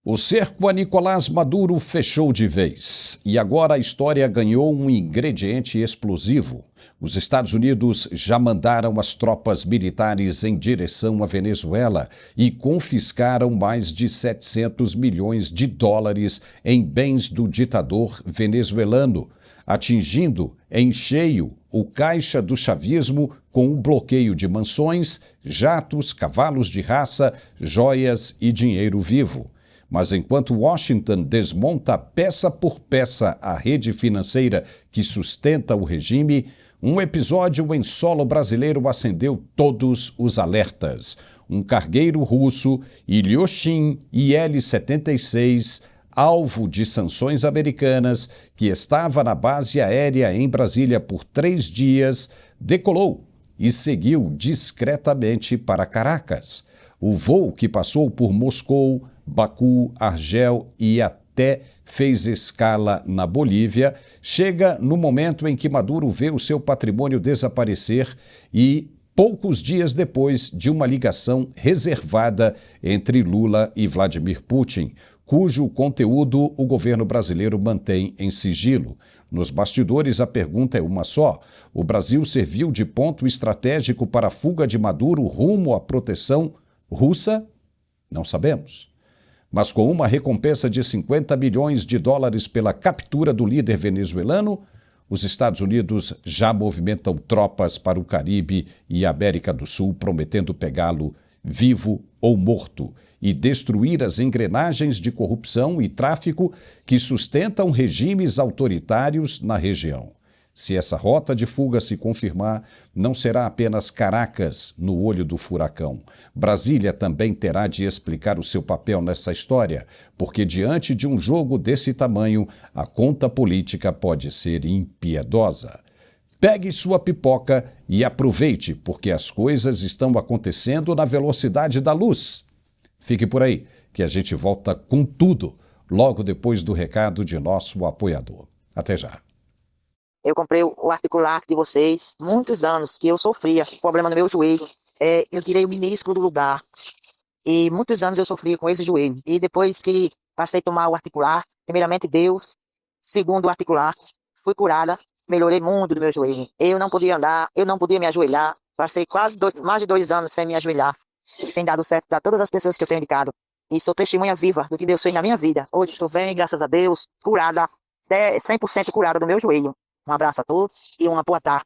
O cerco a Nicolás Maduro fechou de vez e agora a história ganhou um ingrediente explosivo. Os Estados Unidos já mandaram as tropas militares em direção à Venezuela e confiscaram mais de 700 milhões de dólares em bens do ditador venezuelano, atingindo em cheio o caixa do chavismo com o bloqueio de mansões, jatos, cavalos de raça, joias e dinheiro vivo. Mas enquanto Washington desmonta peça por peça a rede financeira que sustenta o regime, um episódio em solo brasileiro acendeu todos os alertas. Um cargueiro russo, Ilyushin IL-76, alvo de sanções americanas, que estava na base aérea em Brasília por 3 dias, decolou e seguiu discretamente para Caracas. O voo, que passou por Moscou, Baku, Argel e até fez escala na Bolívia, chega no momento em que Maduro vê o seu patrimônio desaparecer e poucos dias depois de uma ligação reservada entre Lula e Vladimir Putin, cujo conteúdo o governo brasileiro mantém em sigilo. Nos bastidores, a pergunta é uma só: o Brasil serviu de ponto estratégico para a fuga de Maduro rumo à proteção russa? Não sabemos. Mas com uma recompensa de 50 milhões de dólares pela captura do líder venezuelano, os Estados Unidos já movimentam tropas para o Caribe e a América do Sul, prometendo pegá-lo vivo ou morto e destruir as engrenagens de corrupção e tráfico que sustentam regimes autoritários na região. Se essa rota de fuga se confirmar, não será apenas Caracas no olho do furacão. Brasília também terá de explicar o seu papel nessa história, porque diante de um jogo desse tamanho, a conta política pode ser impiedosa. Pegue sua pipoca e aproveite, porque as coisas estão acontecendo na velocidade da luz. Fique por aí, que a gente volta com tudo, logo depois do recado de nosso apoiador. Até já. Eu comprei o articular de vocês, muitos anos que eu sofria, problema no meu joelho. Eu tirei o menisco do lugar e muitos anos eu sofria com esse joelho. E depois que passei a tomar o articular, primeiramente Deus, segundo o articular, fui curada, melhorei muito do meu joelho. Eu não podia andar, eu não podia me ajoelhar, passei mais de 2 anos sem me ajoelhar. Tem dado certo para todas as pessoas que eu tenho indicado. E sou testemunha viva do que Deus fez na minha vida. Hoje estou bem, graças a Deus, curada, 100% curada do meu joelho. Um abraço a todos e uma boa tarde.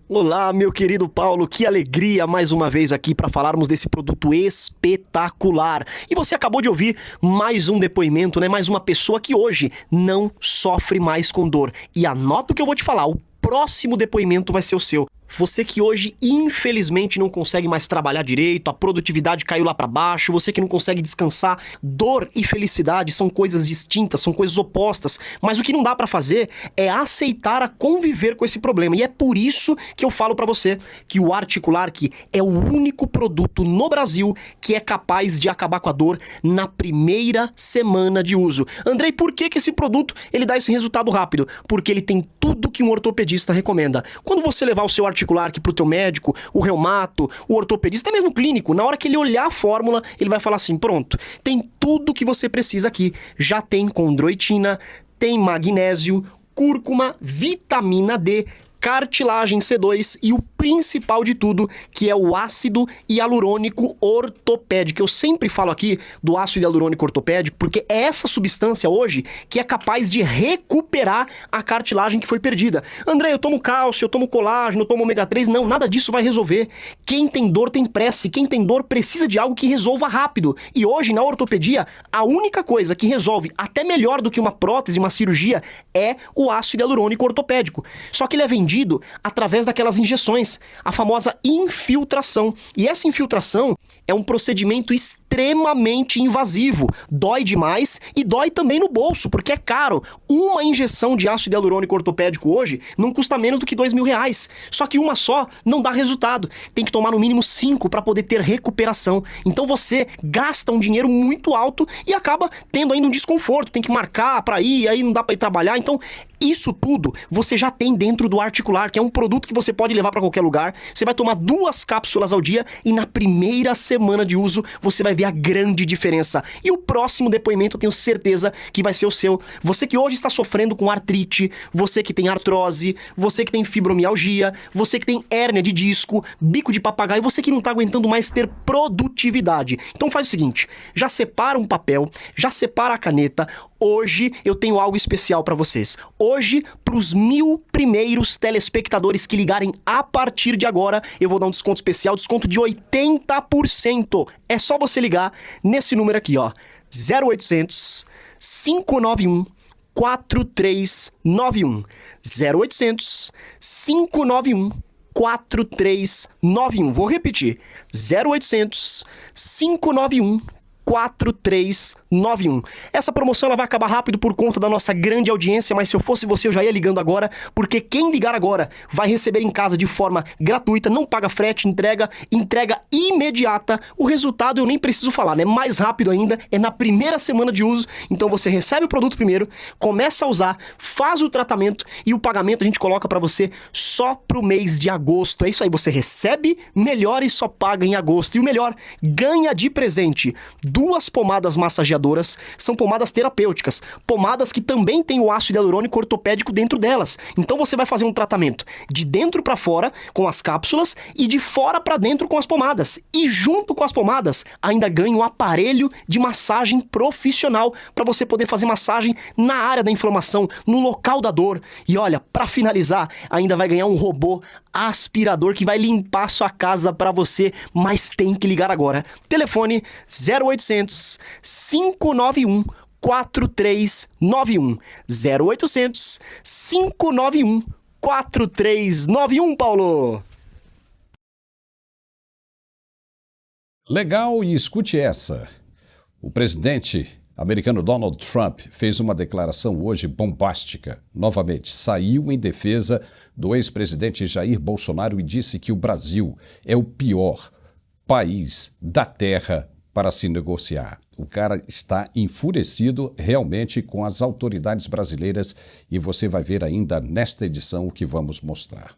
Olá, meu querido Paulo, que alegria mais uma vez aqui para falarmos desse produto espetacular. E você acabou de ouvir mais um depoimento, né? Mais uma pessoa que hoje não sofre mais com dor. E anota o que eu vou te falar, o próximo depoimento vai ser o seu. Você que hoje, infelizmente, não consegue mais trabalhar direito, a produtividade caiu lá para baixo, você que não consegue descansar, dor e felicidade são coisas distintas, são coisas opostas, mas o que não dá para fazer é aceitar a conviver com esse problema. E é por isso que eu falo para você que o Articular-Q é o único produto no Brasil que é capaz de acabar com a dor na primeira semana de uso. Andrei, por que esse produto ele dá esse resultado rápido? Porque ele tem tudo que um ortopedista recomenda. Quando você levar o seu Articular para o teu médico, o reumato, o ortopedista, até mesmo clínico, na hora que ele olhar a fórmula, ele vai falar assim, pronto, tem tudo que você precisa aqui. Já tem condroitina, tem magnésio, cúrcuma, vitamina D, cartilagem C2 e o principal de tudo, que é o ácido hialurônico ortopédico. Eu sempre falo aqui do ácido hialurônico ortopédico porque é essa substância hoje que é capaz de recuperar a cartilagem que foi perdida. André, eu tomo cálcio, eu tomo colágeno, eu tomo ômega 3. Não, nada disso vai resolver. Quem tem dor tem pressa, quem tem dor precisa de algo que resolva rápido. E hoje, na ortopedia, a única coisa que resolve até melhor do que uma prótese, uma cirurgia, é o ácido hialurônico ortopédico. Só que ele é vendido através daquelas injeções, a famosa infiltração. E essa infiltração é um procedimento extremamente invasivo. Dói demais e dói também no bolso, porque é caro. Uma injeção de ácido hialurônico ortopédico hoje não custa menos do que R$2.000. Só que uma só não dá resultado. Tem que tomar no mínimo 5 para poder ter recuperação. Então você gasta um dinheiro muito alto e acaba tendo ainda um desconforto. Tem que marcar para ir, aí não dá para ir trabalhar. Então isso tudo você já tem dentro do Articular, que é um produto que você pode levar para qualquer qualquer lugar. Você vai tomar 2 cápsulas ao dia e na primeira semana de uso você vai ver a grande diferença. E o próximo depoimento eu tenho certeza que vai ser o seu. Você que hoje está sofrendo com artrite, você que tem artrose, você que tem fibromialgia, você que tem hérnia de disco, bico de papagaio, você que não está aguentando mais ter produtividade. Então faz o seguinte, já separa um papel, já separa a caneta. Hoje eu tenho algo especial para vocês. Hoje, para os 1000 primeiros telespectadores que ligarem a partir de agora, eu vou dar um desconto especial, desconto de 80%. É só você ligar nesse número aqui, ó, 0800 591 4391. 0800 591 4391. Vou repetir. 0800 591 4391. Essa promoção ela vai acabar rápido por conta da nossa grande audiência, mas se eu fosse você eu já ia ligando agora, porque quem ligar agora vai receber em casa de forma gratuita, não paga frete, entrega imediata. O resultado eu nem preciso falar, né? Mais rápido ainda, é na primeira semana de uso. Então você recebe o produto primeiro, começa a usar, faz o tratamento e o pagamento a gente coloca pra você só pro mês de agosto. É isso aí, você recebe melhor e só paga em agosto. E o melhor, ganha de presente 2 pomadas massageadoras, são pomadas terapêuticas, pomadas que também têm o ácido hialurônico ortopédico dentro delas. Então você vai fazer um tratamento de dentro para fora com as cápsulas e de fora para dentro com as pomadas. E junto com as pomadas ainda ganha um aparelho de massagem profissional para você poder fazer massagem na área da inflamação, no local da dor. E olha, para finalizar, ainda vai ganhar um robô aspirador que vai limpar sua casa para você, mas tem que ligar agora. Telefone 0800 591 4391. 0800 591 4391, Paulo. Legal, e escute essa. O presidente americano Donald Trump fez uma declaração hoje bombástica. Novamente, saiu em defesa do ex-presidente Jair Bolsonaro e disse que o Brasil é o pior país da Terra para se negociar. O cara está enfurecido realmente com as autoridades brasileiras e você vai ver ainda nesta edição o que vamos mostrar.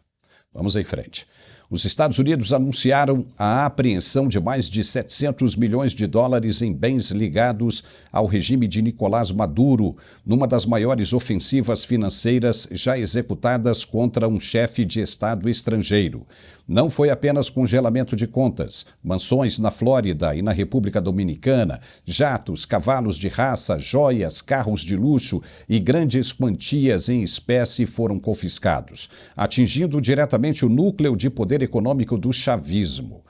Vamos em frente. Os Estados Unidos anunciaram a apreensão de mais de 700 milhões de dólares em bens ligados ao regime de Nicolás Maduro, numa das maiores ofensivas financeiras já executadas contra um chefe de Estado estrangeiro. Não foi apenas congelamento de contas, mansões na Flórida e na República Dominicana, jatos, cavalos de raça, joias, carros de luxo e grandes quantias em espécie foram confiscados, atingindo diretamente o núcleo de poder econômico do chavismo.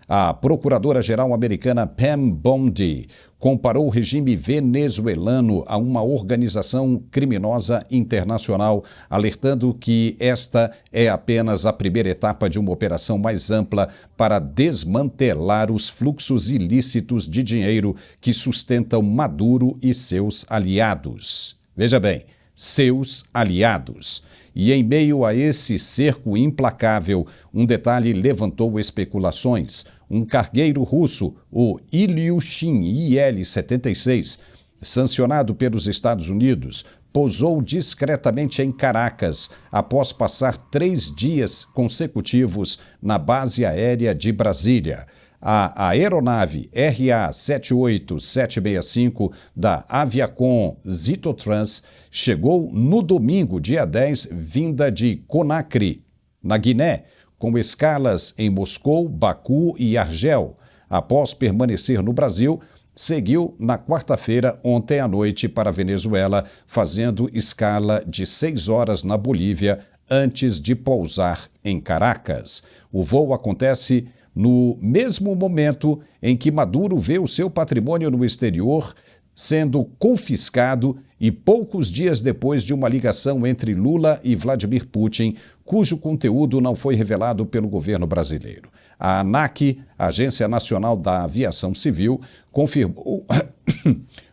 A procuradora-geral americana Pam Bondi comparou o regime venezuelano a uma organização criminosa internacional, alertando que esta é apenas a primeira etapa de uma operação mais ampla para desmantelar os fluxos ilícitos de dinheiro que sustentam Maduro e seus aliados. Veja bem, seus aliados. E em meio a esse cerco implacável, um detalhe levantou especulações. Um cargueiro russo, o Ilyushin IL-76, sancionado pelos Estados Unidos, pousou discretamente em Caracas após passar 3 dias consecutivos na base aérea de Brasília. A aeronave RA-78765 da Aviacom Zitotrans chegou no domingo, dia 10, vinda de Conakry, na Guiné, com escalas em Moscou, Baku e Argel. Após permanecer no Brasil, seguiu na quarta-feira, ontem à noite, para a Venezuela, fazendo escala de 6 horas na Bolívia antes de pousar em Caracas. O voo acontece no mesmo momento em que Maduro vê o seu patrimônio no exterior sendo confiscado e poucos dias depois de uma ligação entre Lula e Vladimir Putin, cujo conteúdo não foi revelado pelo governo brasileiro. A ANAC, Agência Nacional da Aviação Civil,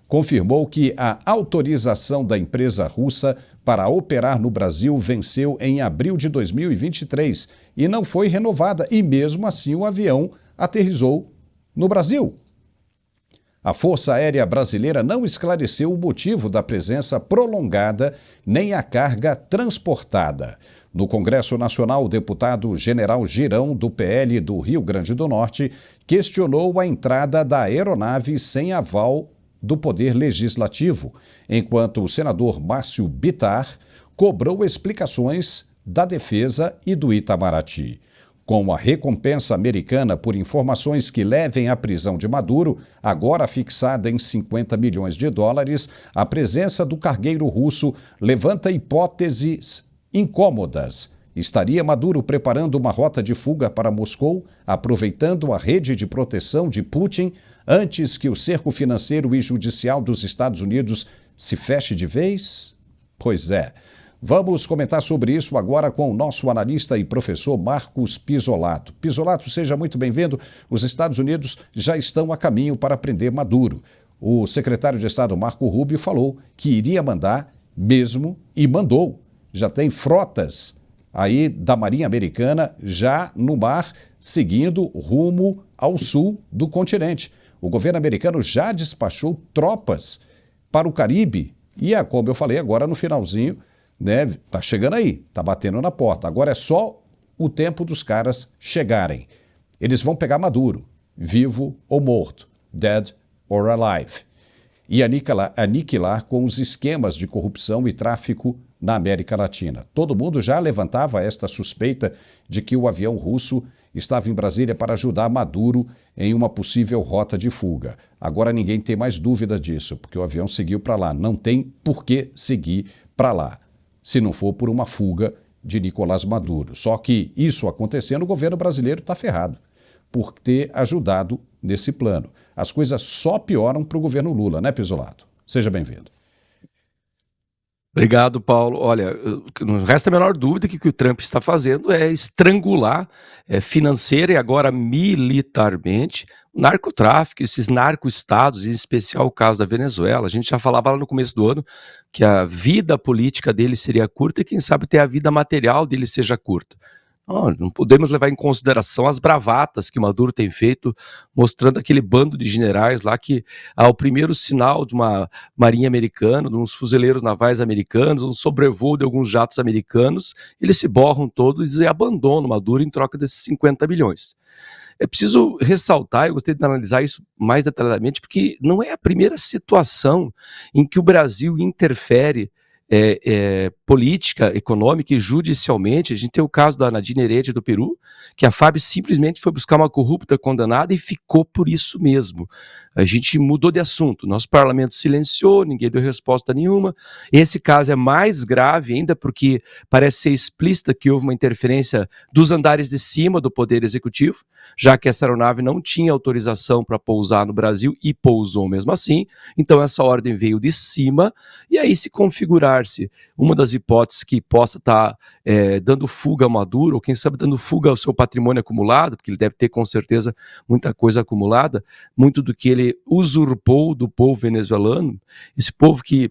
confirmou que a autorização da empresa russa para operar no Brasil venceu em abril de 2023 e não foi renovada, e mesmo assim o avião aterrissou no Brasil. A Força Aérea Brasileira não esclareceu o motivo da presença prolongada nem a carga transportada. No Congresso Nacional, o deputado General Girão, do PL do Rio Grande do Norte, questionou a entrada da aeronave sem aval do Poder Legislativo, enquanto o senador Márcio Bittar cobrou explicações da Defesa e do Itamaraty. Com a recompensa americana por informações que levem à prisão de Maduro, agora fixada em 50 milhões de dólares, a presença do cargueiro russo levanta hipóteses incômodas. Estaria Maduro preparando uma rota de fuga para Moscou, aproveitando a rede de proteção de Putin antes que o cerco financeiro e judicial dos Estados Unidos se feche de vez? Pois é. Vamos comentar sobre isso agora com o nosso analista e professor Marcos Pisolato. Pisolato, seja muito bem-vindo. Os Estados Unidos já estão a caminho para prender Maduro. O secretário de Estado Marco Rubio falou que iria mandar mesmo e mandou. Já tem frotas aí da Marinha Americana já no mar, seguindo rumo ao sul do continente. O governo americano já despachou tropas para o Caribe e, como eu falei agora no finalzinho, tá chegando aí, tá batendo na porta. Agora é só o tempo dos caras chegarem. Eles vão pegar Maduro, vivo ou morto, dead or alive, e aniquilar com os esquemas de corrupção e tráfico na América Latina. Todo mundo já levantava esta suspeita de que o avião russo estava em Brasília para ajudar Maduro em uma possível rota de fuga. Agora ninguém tem mais dúvida disso, porque o avião seguiu para lá. Não tem por que seguir para lá, se não for por uma fuga de Nicolás Maduro. Só que isso acontecendo, o governo brasileiro está ferrado por ter ajudado nesse plano. As coisas só pioram para o governo Lula, né, Pisolato? Seja bem-vindo. Obrigado, Paulo. Olha, não resta a menor dúvida que o que o Trump está fazendo é estrangular financeira e agora militarmente o narcotráfico, esses narco-estados, em especial o caso da Venezuela. A gente já falava lá no começo do ano que a vida política dele seria curta e quem sabe até a vida material dele seja curta. Não podemos levar em consideração as bravatas que Maduro tem feito, mostrando aquele bando de generais lá que, ao primeiro sinal de uma marinha americana, de uns fuzileiros navais americanos, um sobrevoo de alguns jatos americanos, eles se borram todos e abandonam Maduro em troca desses 50 milhões. É preciso ressaltar, eu gostaria de analisar isso mais detalhadamente, porque não é a primeira situação em que o Brasil interfere política, econômica e judicialmente. A gente tem o caso da Nadine Heredia do Peru, que a FAB simplesmente foi buscar uma corrupta condenada e ficou por isso mesmo. A gente mudou de assunto, nosso parlamento silenciou, ninguém deu resposta nenhuma. Esse caso é mais grave ainda porque parece ser explícita que houve uma interferência dos andares de cima do Poder Executivo, já que essa aeronave não tinha autorização para pousar no Brasil e pousou mesmo assim. Então essa ordem veio de cima e aí se configurar uma das hipóteses que possa estar dando fuga a Maduro, ou quem sabe dando fuga ao seu patrimônio acumulado, porque ele deve ter com certeza muita coisa acumulada, muito do que ele usurpou do povo venezuelano, esse povo que,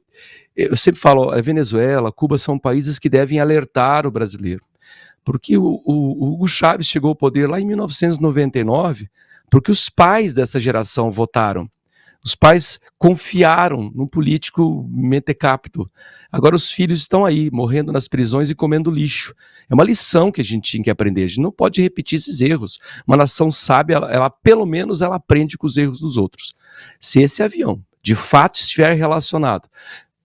eu sempre falo, a Venezuela, Cuba são países que devem alertar o brasileiro, porque o Hugo Chávez chegou ao poder lá em 1999, porque os pais dessa geração votaram. Os pais confiaram num político mentecapto. Agora os filhos estão aí, morrendo nas prisões e comendo lixo. É uma lição que a gente tinha que aprender. A gente não pode repetir esses erros. Uma nação sábia, ela pelo menos ela aprende com os erros dos outros. Se esse avião, de fato, estiver relacionado,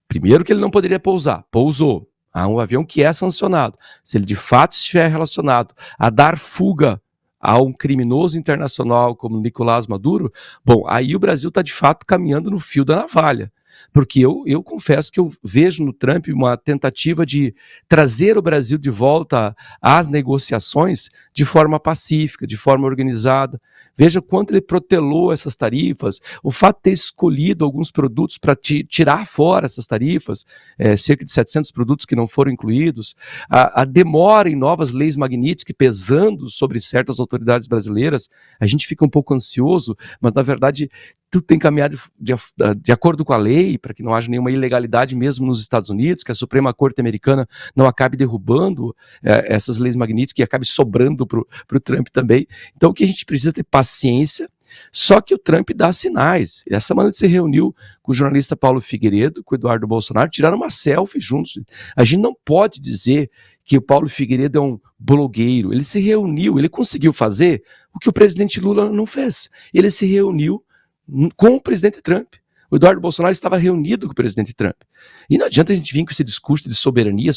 primeiro que ele não poderia pousar, pousou. Há um avião que é sancionado. Se ele de fato estiver relacionado a dar fuga a um criminoso internacional como Nicolás Maduro, bom, aí o Brasil está de fato caminhando no fio da navalha. Porque eu confesso que eu vejo no Trump uma tentativa de trazer o Brasil de volta às negociações de forma pacífica, de forma organizada. Veja quanto ele protelou essas tarifas, o fato de ter escolhido alguns produtos para tirar fora essas tarifas, cerca de 700 produtos que não foram incluídos, a demora em novas leis Magnitsky pesando sobre certas autoridades brasileiras. A gente fica um pouco ansioso, mas na verdade tudo tem caminhado de acordo com a lei, para que não haja nenhuma ilegalidade mesmo nos Estados Unidos, que a Suprema Corte americana não acabe derrubando essas leis Magnitsky e acabe sobrando para o Trump também. Então o que a gente precisa é ter paciência Só que o Trump dá sinais. Essa semana ele se reuniu com o jornalista Paulo Figueiredo, com o Eduardo Bolsonaro, tiraram uma selfie juntos. A gente não pode dizer que o Paulo Figueiredo é um blogueiro. Ele se reuniu, ele conseguiu fazer o que o presidente Lula não fez. Ele se reuniu com o presidente Trump. O Eduardo Bolsonaro estava reunido com o presidente Trump. E não adianta a gente vir com esse discurso de soberania.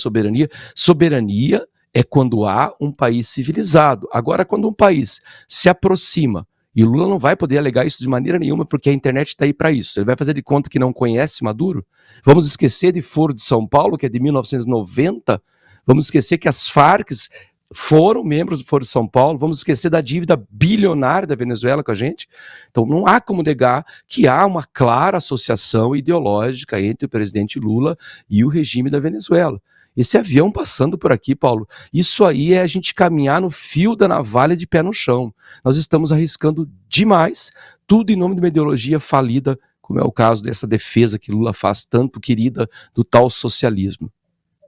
Soberania é quando há um país civilizado. Agora, quando um país se aproxima, e o Lula não vai poder alegar isso de maneira nenhuma, porque a internet está aí para isso. Ele vai fazer de conta que não conhece Maduro? Vamos esquecer de Foro de São Paulo, que é de 1990? Vamos esquecer que as Farc foram membros do Foro de São Paulo? Vamos esquecer da dívida bilionária da Venezuela com a gente? Então não há como negar que há uma clara associação ideológica entre o presidente Lula e o regime da Venezuela. Esse avião passando por aqui, Paulo, isso aí é a gente caminhar no fio da navalha de pé no chão. Nós estamos arriscando demais, tudo em nome de uma ideologia falida, como é o caso dessa defesa que Lula faz tanto querida do tal socialismo.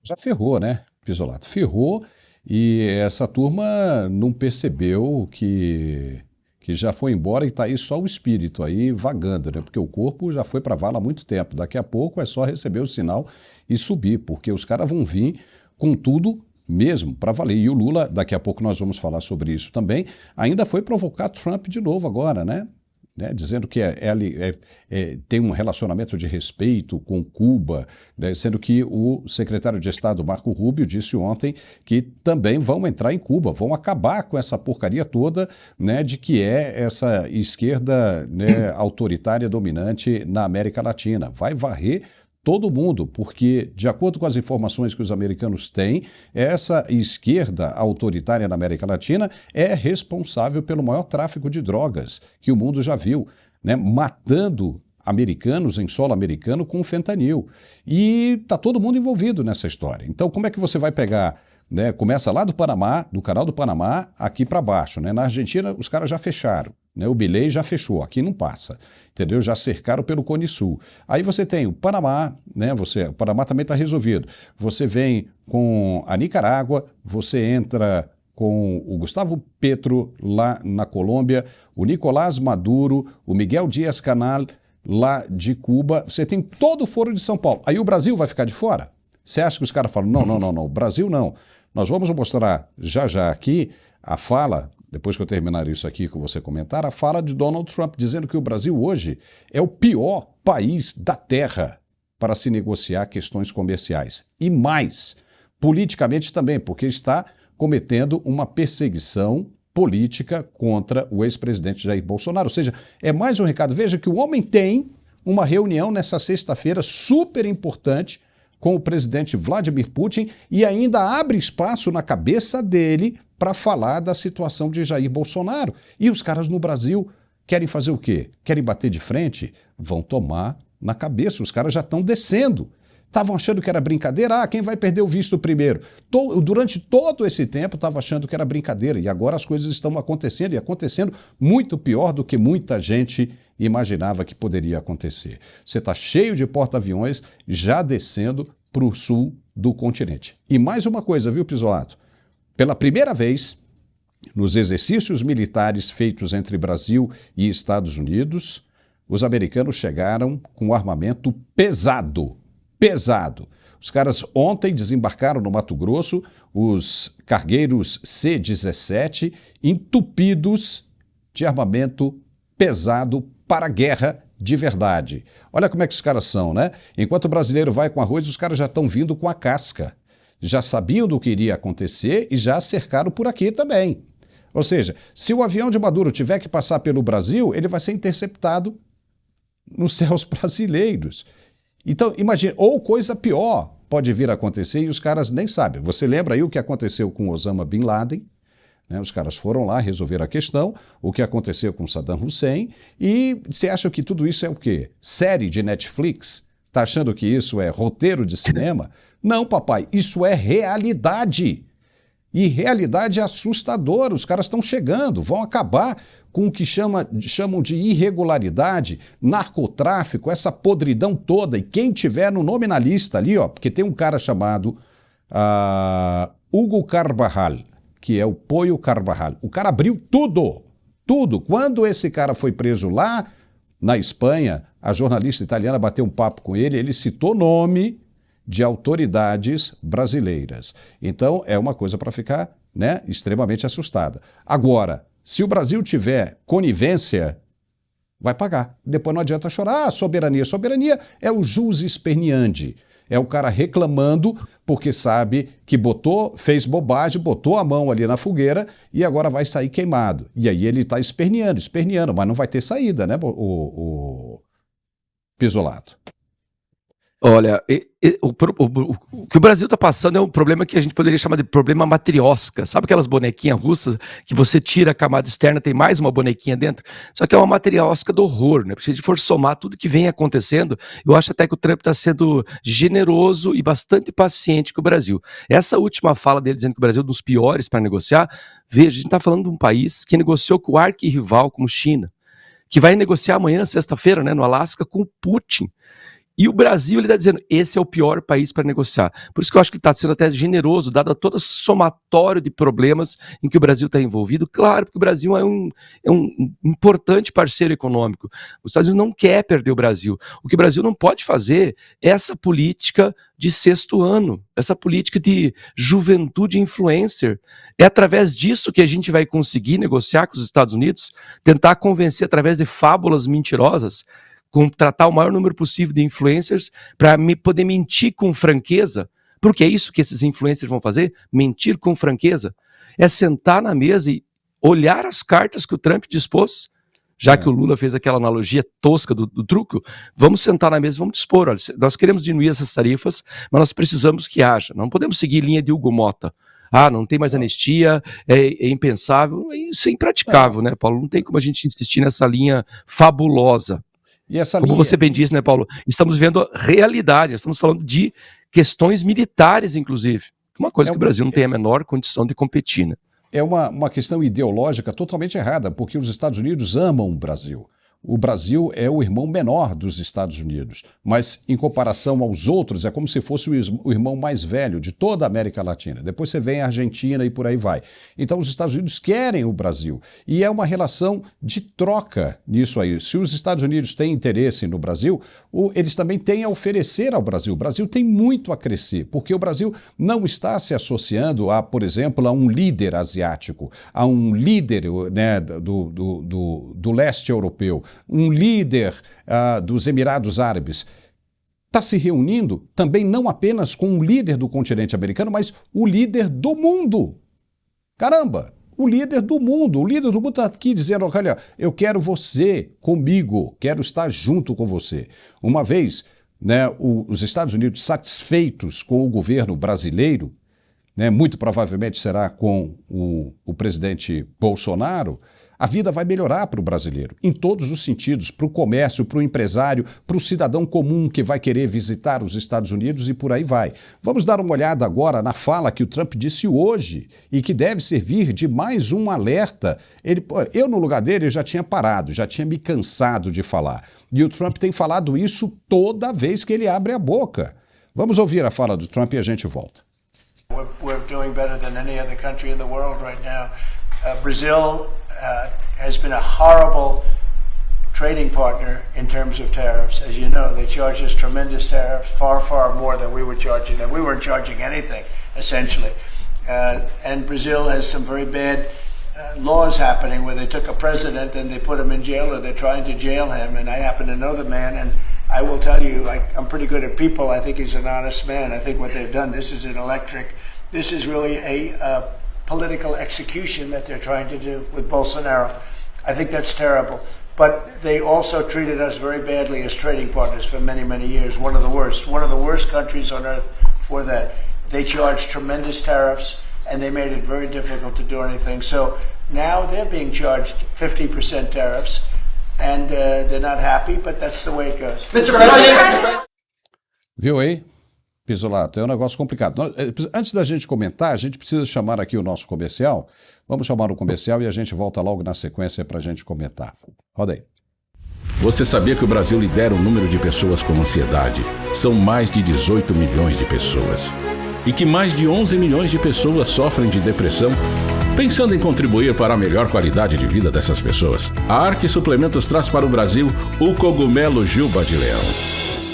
Já ferrou, né, Pisolato? Ferrou, e essa turma não percebeu que já foi embora e está aí só o espírito aí vagando, né? Porque o corpo já foi para a vala há muito tempo. Daqui a pouco é só receber o sinal e subir, porque os caras vão vir com tudo mesmo para valer. E o Lula, daqui a pouco nós vamos falar sobre isso também, ainda foi provocar Trump de novo agora, né? Dizendo que tem um relacionamento de respeito com Cuba, né? Sendo que o secretário de Estado, Marco Rubio, disse ontem que também vão entrar em Cuba, vão acabar com essa porcaria toda, né, de que é essa esquerda, né, autoritária dominante na América Latina. Vai varrer todo mundo, porque, de acordo com as informações que os americanos têm, essa esquerda autoritária na América Latina é responsável pelo maior tráfico de drogas que o mundo já viu, né? Matando americanos em solo americano com fentanil. E está todo mundo envolvido nessa história. Então, como é que você vai pegar, né? Começa lá do Panamá, do Canal do Panamá, aqui para baixo, né? Na Argentina, os caras já fecharam. O Milei já fechou, aqui não passa, entendeu? Já cercaram pelo Cone Sul. Aí você tem o Panamá, né? O Panamá também está resolvido. Você vem com a Nicarágua, você entra com o Gustavo Petro lá na Colômbia, o Nicolás Maduro, o Miguel Díaz-Canel lá de Cuba. Você tem todo o Foro de São Paulo. Aí o Brasil vai ficar de fora? Você acha que os caras falam, não, o Brasil não. Nós vamos mostrar já aqui a fala, depois que eu terminar isso aqui com você comentar, a fala de Donald Trump, dizendo que o Brasil hoje é o pior país da Terra para se negociar questões comerciais. E mais, politicamente também, porque está cometendo uma perseguição política contra o ex-presidente Jair Bolsonaro. Ou seja, é mais um recado. Veja que o homem tem uma reunião nessa sexta-feira super importante com o presidente Vladimir Putin e ainda abre espaço na cabeça dele para falar da situação de Jair Bolsonaro. E os caras no Brasil querem fazer o quê? Querem bater de frente? Vão tomar na cabeça. Os caras já estão descendo. Estavam achando que era brincadeira? Quem vai perder o visto primeiro? Durante todo esse tempo estavam achando que era brincadeira e agora as coisas estão acontecendo e acontecendo muito pior do que muita gente imaginava que poderia acontecer. Você está cheio de porta-aviões já descendo para o sul do continente. E mais uma coisa, viu, Pisolato? Pela primeira vez, nos exercícios militares feitos entre Brasil e Estados Unidos, os americanos chegaram com armamento pesado. Os caras ontem desembarcaram no Mato Grosso os cargueiros C-17 entupidos de armamento pesado para a guerra de verdade. Olha como é que os caras são, né? Enquanto o brasileiro vai com arroz, os caras já estão vindo com a casca. Já sabiam do que iria acontecer e já cercaram por aqui também. Ou seja, se o avião de Maduro tiver que passar pelo Brasil, ele vai ser interceptado nos céus brasileiros. Então, imagine, ou coisa pior pode vir a acontecer e os caras nem sabem. Você lembra aí o que aconteceu com Osama Bin Laden? Né? Os caras foram lá resolver a questão, o que aconteceu com Saddam Hussein, e você acha que tudo isso é o quê? Série de Netflix? Tá achando que isso é roteiro de cinema? Não, papai, isso é realidade. E realidade assustadora. Os caras estão chegando, vão acabar com o que chamam de irregularidade, narcotráfico, essa podridão toda. E quem tiver no nome na lista ali, porque tem um cara chamado Hugo Carvajal, que é o Pollo Carvajal. O cara abriu tudo. Tudo. Quando esse cara foi preso lá na Espanha, a jornalista italiana bateu um papo com ele citou nome de autoridades brasileiras. Então, é uma coisa para ficar, né, extremamente assustada. Agora, se o Brasil tiver conivência, vai pagar. Depois não adianta chorar. Soberania. Soberania é o jus esperneandi. É o cara reclamando porque sabe que fez bobagem, botou a mão ali na fogueira e agora vai sair queimado. E aí ele está esperneando, mas não vai ter saída, né, o Pisolato? Olha, o que o Brasil está passando é um problema que a gente poderia chamar de problema matriosca. Sabe aquelas bonequinhas russas que você tira a camada externa, tem mais uma bonequinha dentro? Só que é uma matriosca do horror, né? Porque se a gente for somar tudo que vem acontecendo, eu acho até que o Trump está sendo generoso e bastante paciente com o Brasil. Essa última fala dele dizendo que o Brasil é um dos piores para negociar, veja, a gente está falando de um país que negociou com o arquirrival como China, que vai negociar amanhã, sexta-feira, né, no Alasca, com o Putin. E o Brasil, ele está dizendo, esse é o pior país para negociar. Por isso que eu acho que ele está sendo até generoso, dado todo o somatório de problemas em que o Brasil está envolvido. Claro, porque o Brasil é um importante parceiro econômico. Os Estados Unidos não quer perder o Brasil. O que o Brasil não pode fazer é essa política de sexto ano, essa política de juventude influencer. É através disso que a gente vai conseguir negociar com os Estados Unidos, tentar convencer através de fábulas mentirosas, contratar o maior número possível de influencers para poder mentir com franqueza, porque é isso que esses influencers vão fazer, mentir com franqueza, é sentar na mesa e olhar as cartas que o Trump dispôs, já que o Lula fez aquela analogia tosca do truco, vamos sentar na mesa e vamos dispor, olha, nós queremos diminuir essas tarifas, mas nós precisamos que haja, não podemos seguir linha de Hugo Mota. Não tem mais anistia, é impensável, isso é impraticável, né, Paulo? Não tem como a gente insistir nessa linha fabulosa. E essa Como você bem disse, né, Paulo? Estamos vendo a realidade, estamos falando de questões militares, inclusive. Uma coisa que o Brasil não tem a menor condição de competir, né? É uma questão ideológica totalmente errada, porque os Estados Unidos amam o Brasil. O Brasil é o irmão menor dos Estados Unidos, mas em comparação aos outros é como se fosse o irmão mais velho de toda a América Latina. Depois você vem a Argentina e por aí vai. Então os Estados Unidos querem o Brasil e é uma relação de troca nisso aí. Se os Estados Unidos têm interesse no Brasil, eles também têm a oferecer ao Brasil. O Brasil tem muito a crescer, porque o Brasil não está se associando por exemplo, a um líder asiático, a um líder, né, do leste europeu, um líder dos Emirados Árabes. Está se reunindo também não apenas com um líder do continente americano, mas o líder do mundo. Caramba, o líder do mundo. O líder do mundo está aqui dizendo, olha, eu quero você comigo, quero estar junto com você. Uma vez, né, os Estados Unidos satisfeitos com o governo brasileiro, né, muito provavelmente será com o presidente Bolsonaro, a vida vai melhorar para o brasileiro, em todos os sentidos, para o comércio, para o empresário, para o cidadão comum que vai querer visitar os Estados Unidos e por aí vai. Vamos dar uma olhada agora na fala que o Trump disse hoje e que deve servir de mais um alerta. Eu, no lugar dele, já tinha parado, já tinha me cansado de falar. E o Trump tem falado isso toda vez que ele abre a boca. Vamos ouvir a fala do Trump e a gente volta. We're doing better than any other country in the world right now. Brazil has been a horrible trading partner in terms of tariffs. As you know, they charge us tremendous tariffs, far, far more than we were charging them. We weren't charging anything, essentially. And Brazil has some very bad laws happening where they took a president and they put him in jail, or they're trying to jail him. And I happen to know the man, and I will tell you, I'm pretty good at people. I think he's an honest man. I think what they've done, this is this is really a political execution that they're trying to do with Bolsonaro. I think that's terrible. But they also treated us very badly as trading partners for many, many years. One of the worst countries on earth for that. They charged tremendous tariffs, and they made it very difficult to do anything. So now they're being charged 50% tariffs, and they're not happy, but that's the way it goes. Mr. President. Viu aí? Pisolato, é um negócio complicado. Antes da gente comentar, a gente precisa chamar aqui o nosso comercial. Vamos chamar o comercial e a gente volta logo na sequência para a gente comentar. Roda aí. Você sabia que o Brasil lidera o número de pessoas com ansiedade? São mais de 18 milhões de pessoas. E que mais de 11 milhões de pessoas sofrem de depressão? Pensando em contribuir para a melhor qualidade de vida dessas pessoas, a Arque Suplementos traz para o Brasil o cogumelo Juba de Leão.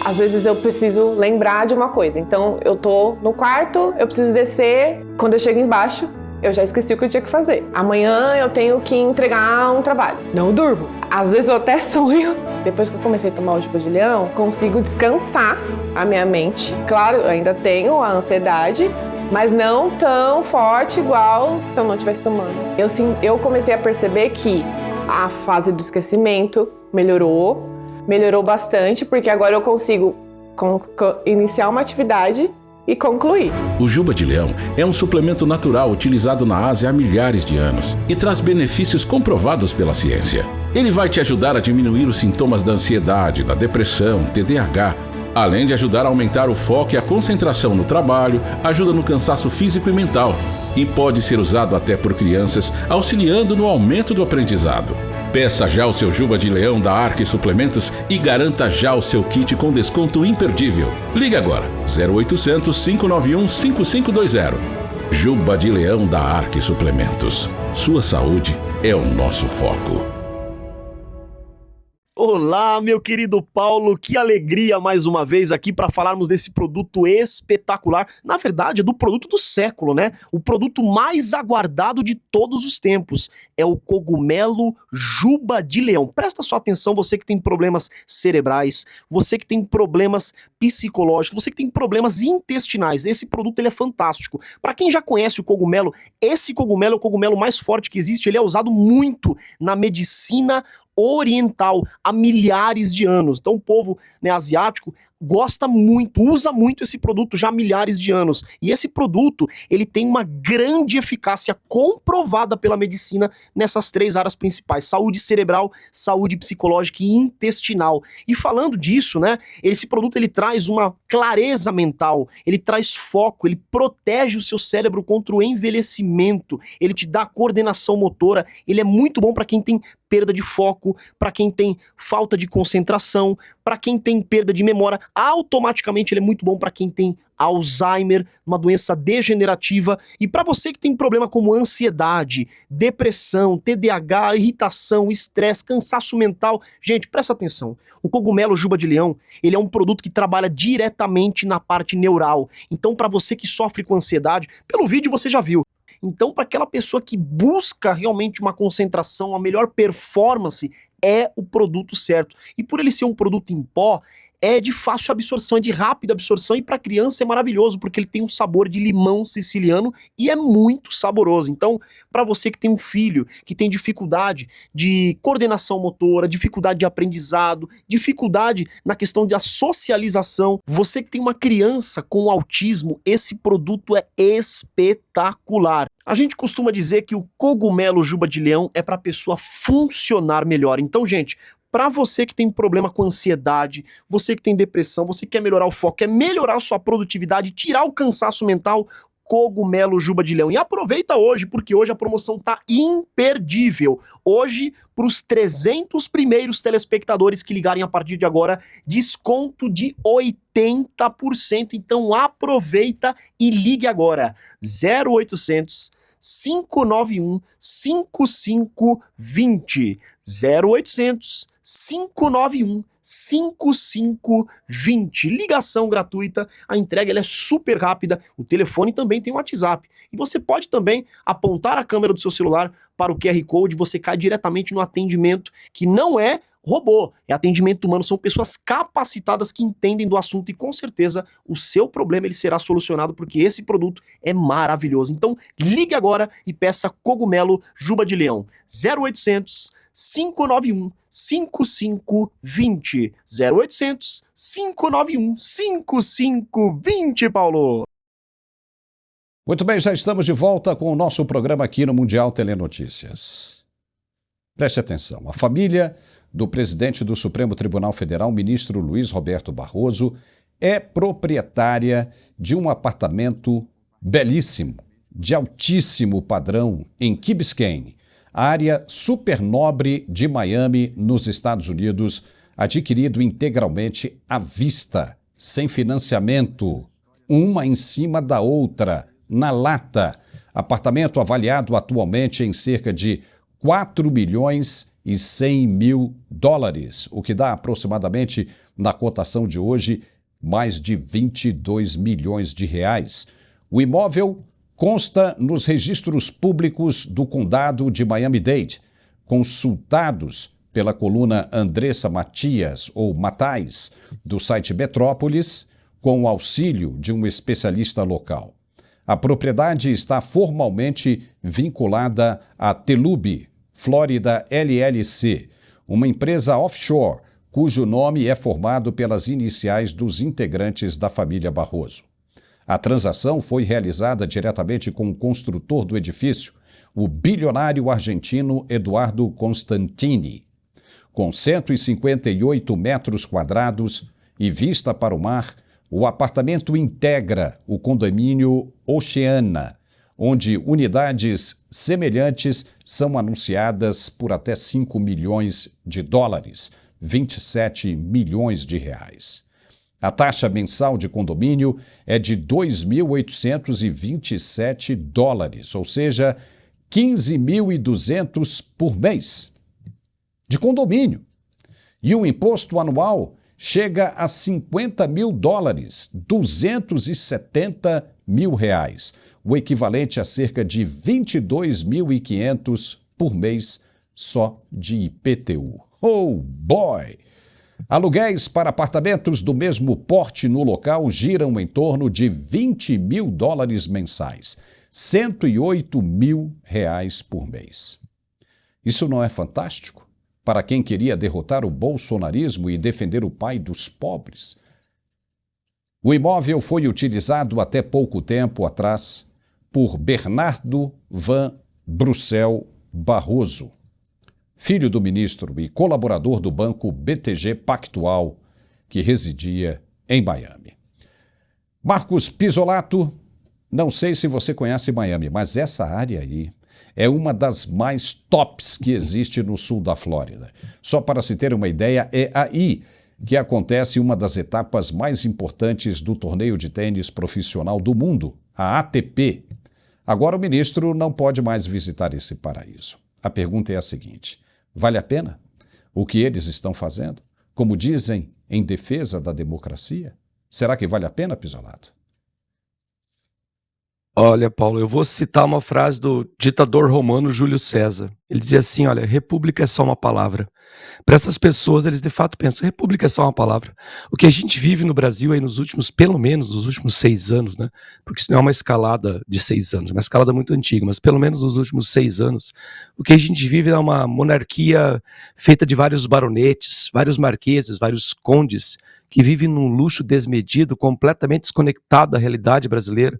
Às vezes eu preciso lembrar de uma coisa, então eu tô no quarto, eu preciso descer, quando eu chego embaixo, eu já esqueci o que eu tinha que fazer. Amanhã eu tenho que entregar um trabalho, não durmo. Às vezes eu até sonho. Depois que eu comecei a tomar o Juba de Leão, consigo descansar a minha mente. Claro, eu ainda tenho a ansiedade, mas não tão forte igual se eu não estivesse tomando. Eu comecei a perceber que a fase do esquecimento melhorou bastante, porque agora eu consigo iniciar uma atividade e concluir. O Juba de Leão é um suplemento natural utilizado na Ásia há milhares de anos e traz benefícios comprovados pela ciência. Ele vai te ajudar a diminuir os sintomas da ansiedade, da depressão, TDAH, além de ajudar a aumentar o foco e a concentração no trabalho, ajuda no cansaço físico e mental e pode ser usado até por crianças, auxiliando no aumento do aprendizado. Peça já o seu Juba de Leão da Arque Suplementos e garanta já o seu kit com desconto imperdível. Ligue agora, 0800 591 5520. Juba de Leão da Arque Suplementos. Sua saúde é o nosso foco. Olá, meu querido Paulo, que alegria mais uma vez aqui para falarmos desse produto espetacular. Na verdade, é do produto do século, né? O produto mais aguardado de todos os tempos. É o cogumelo Juba de Leão. Presta sua atenção, você que tem problemas cerebrais, você que tem problemas psicológicos, você que tem problemas intestinais. Esse produto ele é fantástico. Para quem já conhece o cogumelo, esse cogumelo é o cogumelo mais forte que existe. Ele é usado muito na medicina oriental há milhares de anos. Então o povo, né, asiático gosta muito, usa muito esse produto já há milhares de anos. E esse produto, ele tem uma grande eficácia comprovada pela medicina nessas três áreas principais: saúde cerebral, saúde psicológica e intestinal. E falando disso, né, esse produto ele traz uma clareza mental, ele traz foco, ele protege o seu cérebro contra o envelhecimento, ele te dá coordenação motora, ele é muito bom para quem tem perda de foco, para quem tem falta de concentração, para quem tem perda de memória. Automaticamente ele é muito bom para quem tem Alzheimer, uma doença degenerativa, e para você que tem problema como ansiedade, depressão, TDAH, irritação, estresse, cansaço mental. Gente, presta atenção. O cogumelo Juba de Leão, ele é um produto que trabalha diretamente na parte neural. Então, para você que sofre com ansiedade, pelo vídeo você já viu. Então, para aquela pessoa que busca realmente uma concentração, a melhor performance, é o produto certo. E por ele ser um produto em pó, é de fácil absorção, é de rápida absorção, e para criança é maravilhoso, porque ele tem um sabor de limão siciliano e é muito saboroso. Então, para você que tem um filho que tem dificuldade de coordenação motora, dificuldade de aprendizado, dificuldade na questão da socialização, você que tem uma criança com autismo, esse produto é espetacular. A gente costuma dizer que o cogumelo Juba de Leão é para a pessoa funcionar melhor. Então, gente, para você que tem problema com ansiedade, você que tem depressão, você que quer melhorar o foco, quer melhorar a sua produtividade, tirar o cansaço mental, cogumelo Juba de Leão. E aproveita hoje, porque hoje a promoção tá imperdível. Hoje, para os 300 primeiros telespectadores que ligarem a partir de agora, desconto de 80%. Então aproveita e ligue agora. 0800 591 5520. 0800 591 5520. Ligação gratuita, a entrega ela é super rápida, o telefone também tem um WhatsApp. E você pode também apontar a câmera do seu celular para o QR Code, você cai diretamente no atendimento, que não é robô, é atendimento humano, são pessoas capacitadas que entendem do assunto e com certeza o seu problema ele será solucionado, porque esse produto é maravilhoso. Então ligue agora e peça cogumelo Juba de Leão. 0800 591 5520. 0800 591 5520, Paulo. Muito bem, já estamos de volta com o nosso programa aqui no Mundial Telenotícias. Preste atenção, a família do presidente do Supremo Tribunal Federal, ministro Luiz Roberto Barroso, é proprietária de um apartamento belíssimo, de altíssimo padrão, em Key Biscayne, área supernobre de Miami, nos Estados Unidos, adquirido integralmente à vista, sem financiamento, uma em cima da outra, na lata. Apartamento avaliado atualmente em cerca de 4 milhões e 100 mil dólares, o que dá aproximadamente, na cotação de hoje, mais de 22 milhões de reais. O imóvel consta nos registros públicos do condado de Miami-Dade, consultados pela coluna Andressa Matias, ou Matais, do site Metrópolis, com o auxílio de um especialista local. A propriedade está formalmente vinculada à Telub Florida LLC, uma empresa offshore, cujo nome é formado pelas iniciais dos integrantes da família Barroso. A transação foi realizada diretamente com o construtor do edifício, o bilionário argentino Eduardo Constantini. Com 158 metros quadrados e vista para o mar, o apartamento integra o condomínio Oceana, onde unidades semelhantes são anunciadas por até 5 milhões de dólares, 27 milhões de reais. A taxa mensal de condomínio é de 2.827 dólares, ou seja, 15.200 por mês de condomínio. E o imposto anual chega a 50 mil dólares, 270 mil reais, o equivalente a cerca de 22.500 por mês só de IPTU. Oh boy! Aluguéis para apartamentos do mesmo porte no local giram em torno de 20 mil dólares mensais, 108 mil reais por mês. Isso não é fantástico? Para quem queria derrotar o bolsonarismo e defender o pai dos pobres? O imóvel foi utilizado até pouco tempo atrás por Bernardo Van Brussel Barroso, filho do ministro e colaborador do banco BTG Pactual, que residia em Miami. Marcos Pisolato, não sei se você conhece Miami, mas essa área aí é uma das mais tops que existe no sul da Flórida. Só para se ter uma ideia, é aí que acontece uma das etapas mais importantes do torneio de tênis profissional do mundo, a ATP. Agora o ministro não pode mais visitar esse paraíso. A pergunta é a seguinte: vale a pena o que eles estão fazendo? Como dizem, em defesa da democracia? Será que vale a pena, Pisolato? Olha, Paulo, eu vou citar uma frase do ditador romano Júlio César. Ele dizia assim, olha, república é só uma palavra. Para essas pessoas, eles de fato pensam, república é só uma palavra. O que a gente vive no Brasil aí nos últimos, pelo menos nos últimos 6 anos, né? Porque isso não é uma escalada de 6 anos, é uma escalada muito antiga, mas pelo menos nos últimos 6 anos, o que a gente vive é uma monarquia feita de vários baronetes, vários marqueses, vários condes, que vivem num luxo desmedido, completamente desconectado da realidade brasileira.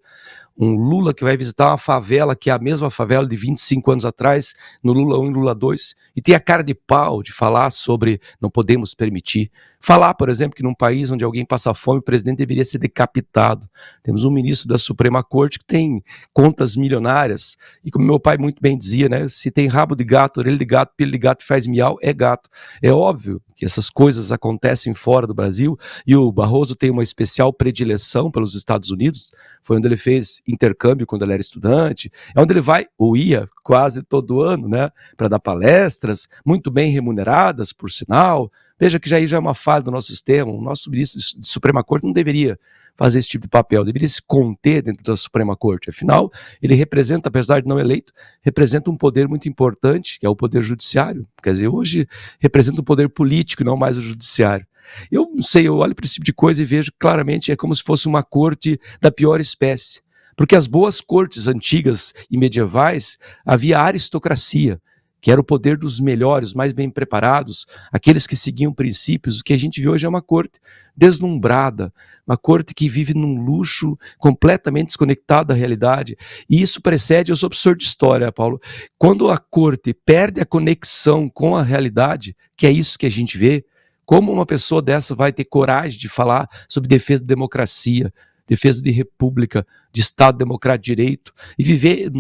Um Lula que vai visitar uma favela que é a mesma favela de 25 anos atrás, no Lula 1 e Lula 2, e tem a cara de pau de falar sobre não podemos permitir. Falar, por exemplo, que num país onde alguém passa fome, o presidente deveria ser decapitado. Temos um ministro da Suprema Corte que tem contas milionárias, e como meu pai muito bem dizia, né, se tem rabo de gato, orelha de gato, pelo de gato faz miau, é gato. É óbvio que essas coisas acontecem fora do Brasil, e o Barroso tem uma especial predileção pelos Estados Unidos, foi onde ele fez intercâmbio quando ele era estudante, é onde ele vai, ou ia, quase todo ano, né, para dar palestras, muito bem remuneradas, por sinal. Veja que já é uma falha do nosso sistema, o nosso ministro de Suprema Corte não deveria fazer esse tipo de papel, deveria se conter dentro da Suprema Corte, afinal, ele representa, apesar de não eleito, representa um poder muito importante, que é o poder judiciário, quer dizer, hoje representa o poder político, não mais o judiciário. Eu não sei, eu olho para esse tipo de coisa e vejo claramente é como se fosse uma corte da pior espécie, porque as boas cortes antigas e medievais havia aristocracia, que era o poder dos melhores, os mais bem preparados, aqueles que seguiam princípios. O que a gente vê hoje é uma corte deslumbrada, uma corte que vive num luxo completamente desconectado da realidade, e isso precede, eu sou professor de história, Paulo, quando a corte perde a conexão com a realidade, que é isso que a gente vê, como uma pessoa dessa vai ter coragem de falar sobre defesa da democracia, defesa de república, de Estado Democrático de Direito, e viver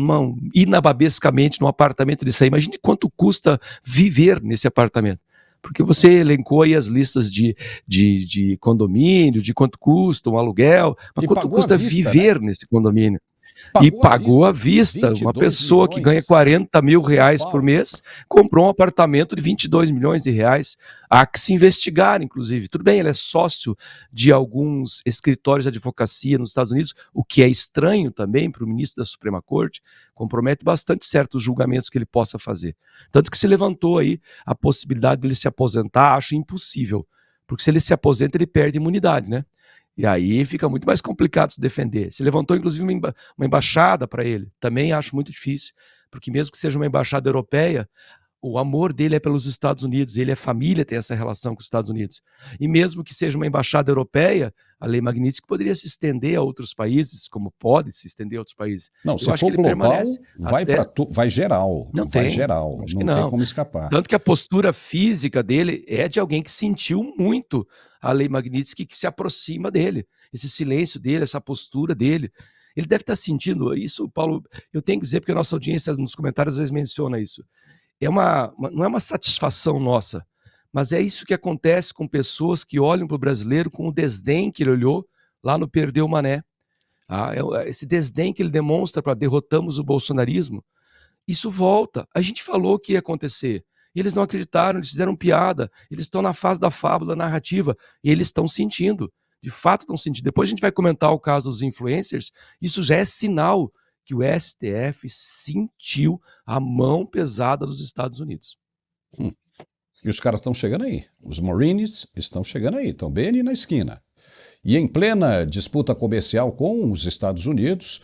inababescamente num apartamento desse aí? Imagine quanto custa viver nesse apartamento. Porque você elencou aí as listas de condomínio, de quanto custa um aluguel, mas E quanto pagou custa à vista, viver nesse condomínio? E pagou à vista. Uma pessoa que ganha 40 mil reais por mês comprou um apartamento de 22 milhões de reais. Há que se investigar, inclusive. Tudo bem, ele é sócio de alguns escritórios de advocacia nos Estados Unidos, o que é estranho também para o ministro da Suprema Corte, compromete bastante certos julgamentos que ele possa fazer. Tanto que se levantou aí a possibilidade dele se aposentar, acho impossível. Porque se ele se aposenta, ele perde imunidade, né? E aí fica muito mais complicado se defender. Se levantou, inclusive, uma embaixada para ele. Também acho muito difícil, porque mesmo que seja uma embaixada europeia, o amor dele é pelos Estados Unidos, ele é família, tem essa relação com os Estados Unidos. E mesmo que seja uma embaixada europeia, a lei Magnitsky poderia se estender a outros países, como pode se estender a outros países. Não, se for global, vai geral. Não vai tem, geral, não tem como escapar. Tanto que a postura física dele é de alguém que sentiu muito a lei Magnitsky, que se aproxima dele. Esse silêncio dele, essa postura dele. Ele deve estar sentindo isso, Paulo. Eu tenho que dizer, porque a nossa audiência nos comentários às vezes menciona isso. Não é uma satisfação nossa, mas é isso que acontece com pessoas que olham para o brasileiro com o desdém que ele olhou lá no Perdeu Mané. Esse desdém que ele demonstra para derrotamos o bolsonarismo, isso volta. A gente falou que ia acontecer. E eles não acreditaram, eles fizeram piada, eles estão na fase da fábula narrativa, e eles estão sentindo, de fato estão sentindo. Depois a gente vai comentar o caso dos influencers, isso já é sinal que o STF sentiu a mão pesada dos Estados Unidos. E os caras estão chegando aí, os Marines estão chegando aí, estão bem ali na esquina. E em plena disputa comercial com os Estados Unidos,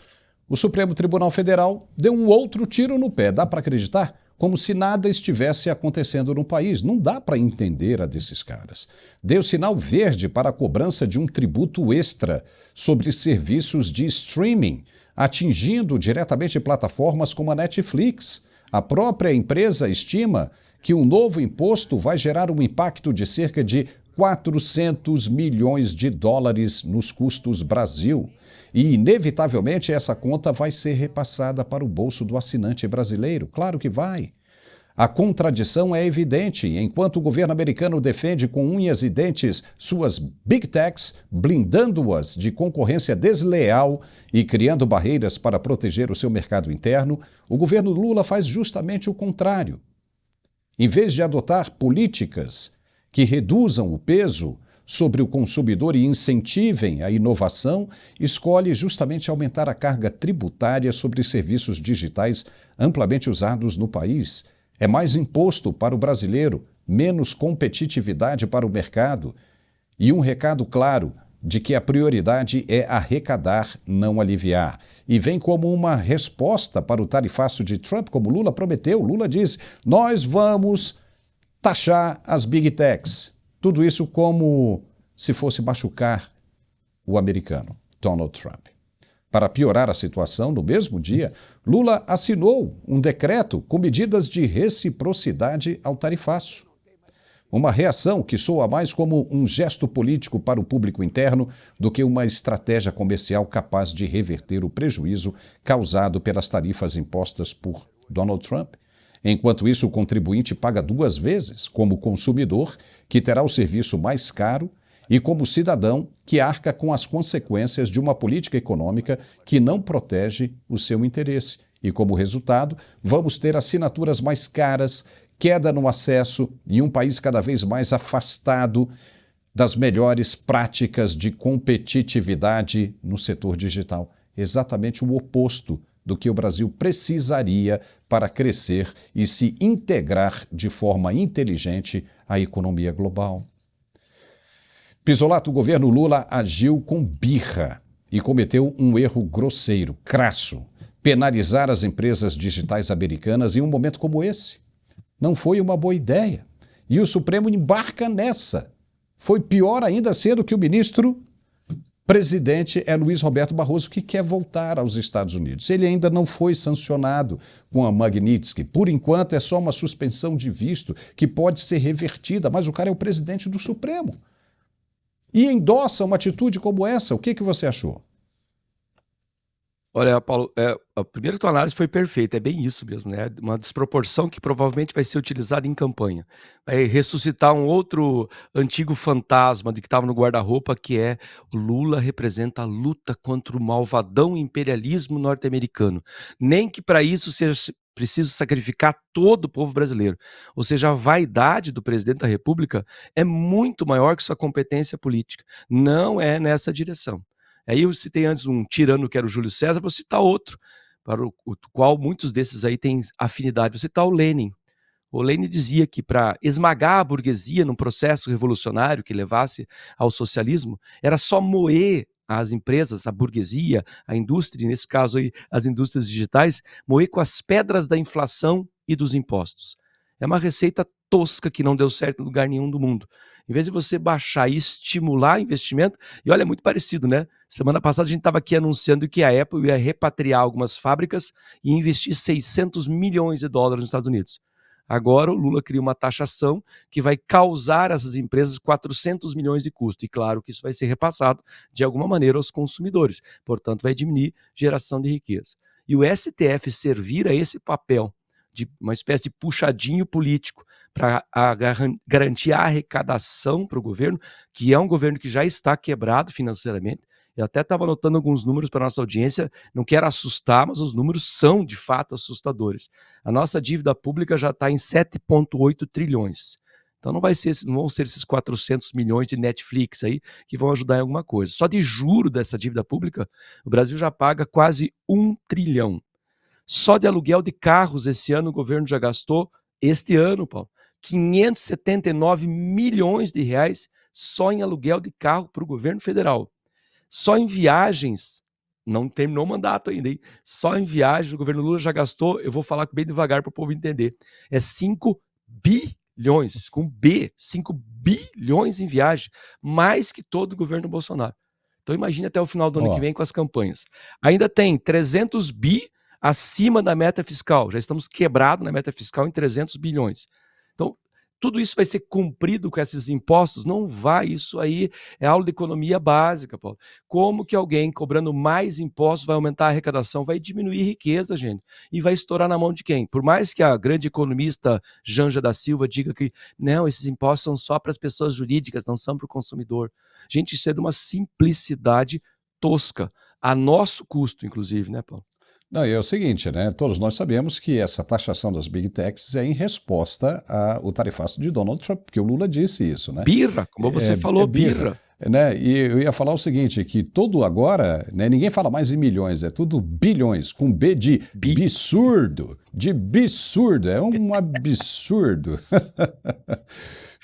o Supremo Tribunal Federal deu um outro tiro no pé, dá para acreditar? Como se nada estivesse acontecendo no país. Não dá para entender a desses caras. Deu sinal verde para a cobrança de um tributo extra sobre serviços de streaming, atingindo diretamente plataformas como a Netflix. A própria empresa estima que o novo imposto vai gerar um impacto de cerca de 400 milhões de dólares nos custos Brasil. E, inevitavelmente, essa conta vai ser repassada para o bolso do assinante brasileiro. Claro que vai. A contradição é evidente. Enquanto o governo americano defende com unhas e dentes suas big techs, blindando-as de concorrência desleal e criando barreiras para proteger o seu mercado interno, o governo Lula faz justamente o contrário. Em vez de adotar políticas que reduzam o peso sobre o consumidor e incentivem a inovação, escolhe justamente aumentar a carga tributária sobre serviços digitais amplamente usados no país. É mais imposto para o brasileiro, menos competitividade para o mercado e um recado claro de que a prioridade é arrecadar, não aliviar. E vem como uma resposta para o tarifaço de Trump, como Lula prometeu. Lula diz, nós vamos taxar as big techs. Tudo isso como se fosse machucar o americano, Donald Trump. Para piorar a situação, no mesmo dia, Lula assinou um decreto com medidas de reciprocidade ao tarifaço. Uma reação que soa mais como um gesto político para o público interno do que uma estratégia comercial capaz de reverter o prejuízo causado pelas tarifas impostas por Donald Trump. Enquanto isso, o contribuinte paga duas vezes, como consumidor, que terá o serviço mais caro, e como cidadão, que arca com as consequências de uma política econômica que não protege o seu interesse. E, como resultado, vamos ter assinaturas mais caras, queda no acesso e um país cada vez mais afastado das melhores práticas de competitividade no setor digital. Exatamente o oposto do que o Brasil precisaria para crescer e se integrar de forma inteligente à economia global. Pisolato, o governo Lula agiu com birra e cometeu um erro grosseiro, crasso, penalizar as empresas digitais americanas em um momento como esse. Não foi uma boa ideia. E o Supremo embarca nessa. Foi pior ainda sendo que o ministro presidente é Luiz Roberto Barroso, que quer voltar aos Estados Unidos. Ele ainda não foi sancionado com a Magnitsky. Por enquanto, é só uma suspensão de visto que pode ser revertida, mas o cara é o presidente do Supremo. E endossa uma atitude como essa. O que você achou? Olha, Paulo, a primeira tua análise foi perfeita, é bem isso mesmo, né? Uma desproporção que provavelmente vai ser utilizada em campanha. Vai ressuscitar um outro antigo fantasma de que estava no guarda-roupa, que é o Lula representa a luta contra o malvadão imperialismo norte-americano. Nem que para isso seja preciso sacrificar todo o povo brasileiro. Ou seja, a vaidade do presidente da República é muito maior que sua competência política. Não é nessa direção. Aí eu citei antes um tirano que era o Júlio César, vou citar outro, para o qual muitos desses aí têm afinidade. Vou citar o Lenin. O Lenin dizia que para esmagar a burguesia num processo revolucionário que levasse ao socialismo, era só moer as empresas, a burguesia, a indústria, nesse caso aí as indústrias digitais, moer com as pedras da inflação e dos impostos. É uma receita tosca que não deu certo em lugar nenhum do mundo. Em vez de você baixar e estimular investimento, e olha, é muito parecido, né? Semana passada a gente estava aqui anunciando que a Apple ia repatriar algumas fábricas e investir 600 milhões de dólares nos Estados Unidos. Agora o Lula cria uma taxação que vai causar a essas empresas 400 milhões de custo. E claro que isso vai ser repassado de alguma maneira aos consumidores. Portanto, vai diminuir geração de riqueza. E o STF servir a esse papel de uma espécie de puxadinho político para garantir a arrecadação para o governo, que é um governo que já está quebrado financeiramente. Eu até estava anotando alguns números para a nossa audiência, não quero assustar, mas os números são de fato assustadores. A nossa dívida pública já está em 7,8 trilhões. Então não vão ser esses 400 milhões de Netflix aí que vão ajudar em alguma coisa. Só de juro dessa dívida pública, o Brasil já paga quase 1 trilhão. Só de aluguel de carros esse ano o governo já gastou, este ano, Paulo, 579 milhões de reais só em aluguel de carro para o governo federal. Só em viagens, não terminou o mandato ainda, hein? Só em viagens o governo Lula já gastou, eu vou falar bem devagar para o povo entender, é 5 bilhões, com B, 5 bilhões em viagem, mais que todo o governo Bolsonaro. Então imagine até o final do ano que vem com as campanhas. Ainda tem 300 bi acima da meta fiscal, já estamos quebrados na meta fiscal em 300 bilhões. Então, tudo isso vai ser cumprido com esses impostos? Não vai, isso aí é aula de economia básica, Paulo. Como que alguém cobrando mais impostos vai aumentar a arrecadação? Vai diminuir riqueza, gente, e vai estourar na mão de quem? Por mais que a grande economista Janja da Silva diga que não, esses impostos são só para as pessoas jurídicas, não são para o consumidor. Gente, isso é de uma simplicidade tosca, a nosso custo, inclusive, né, Paulo? Não, e é o seguinte, né? Todos nós sabemos que essa taxação das Big Techs é em resposta ao tarifaço de Donald Trump, porque o Lula disse isso, né? Birra, como você falou, birra. Né? E eu ia falar o seguinte, que tudo agora, né, ninguém fala mais em milhões, é tudo bilhões, com B de absurdo, é um absurdo.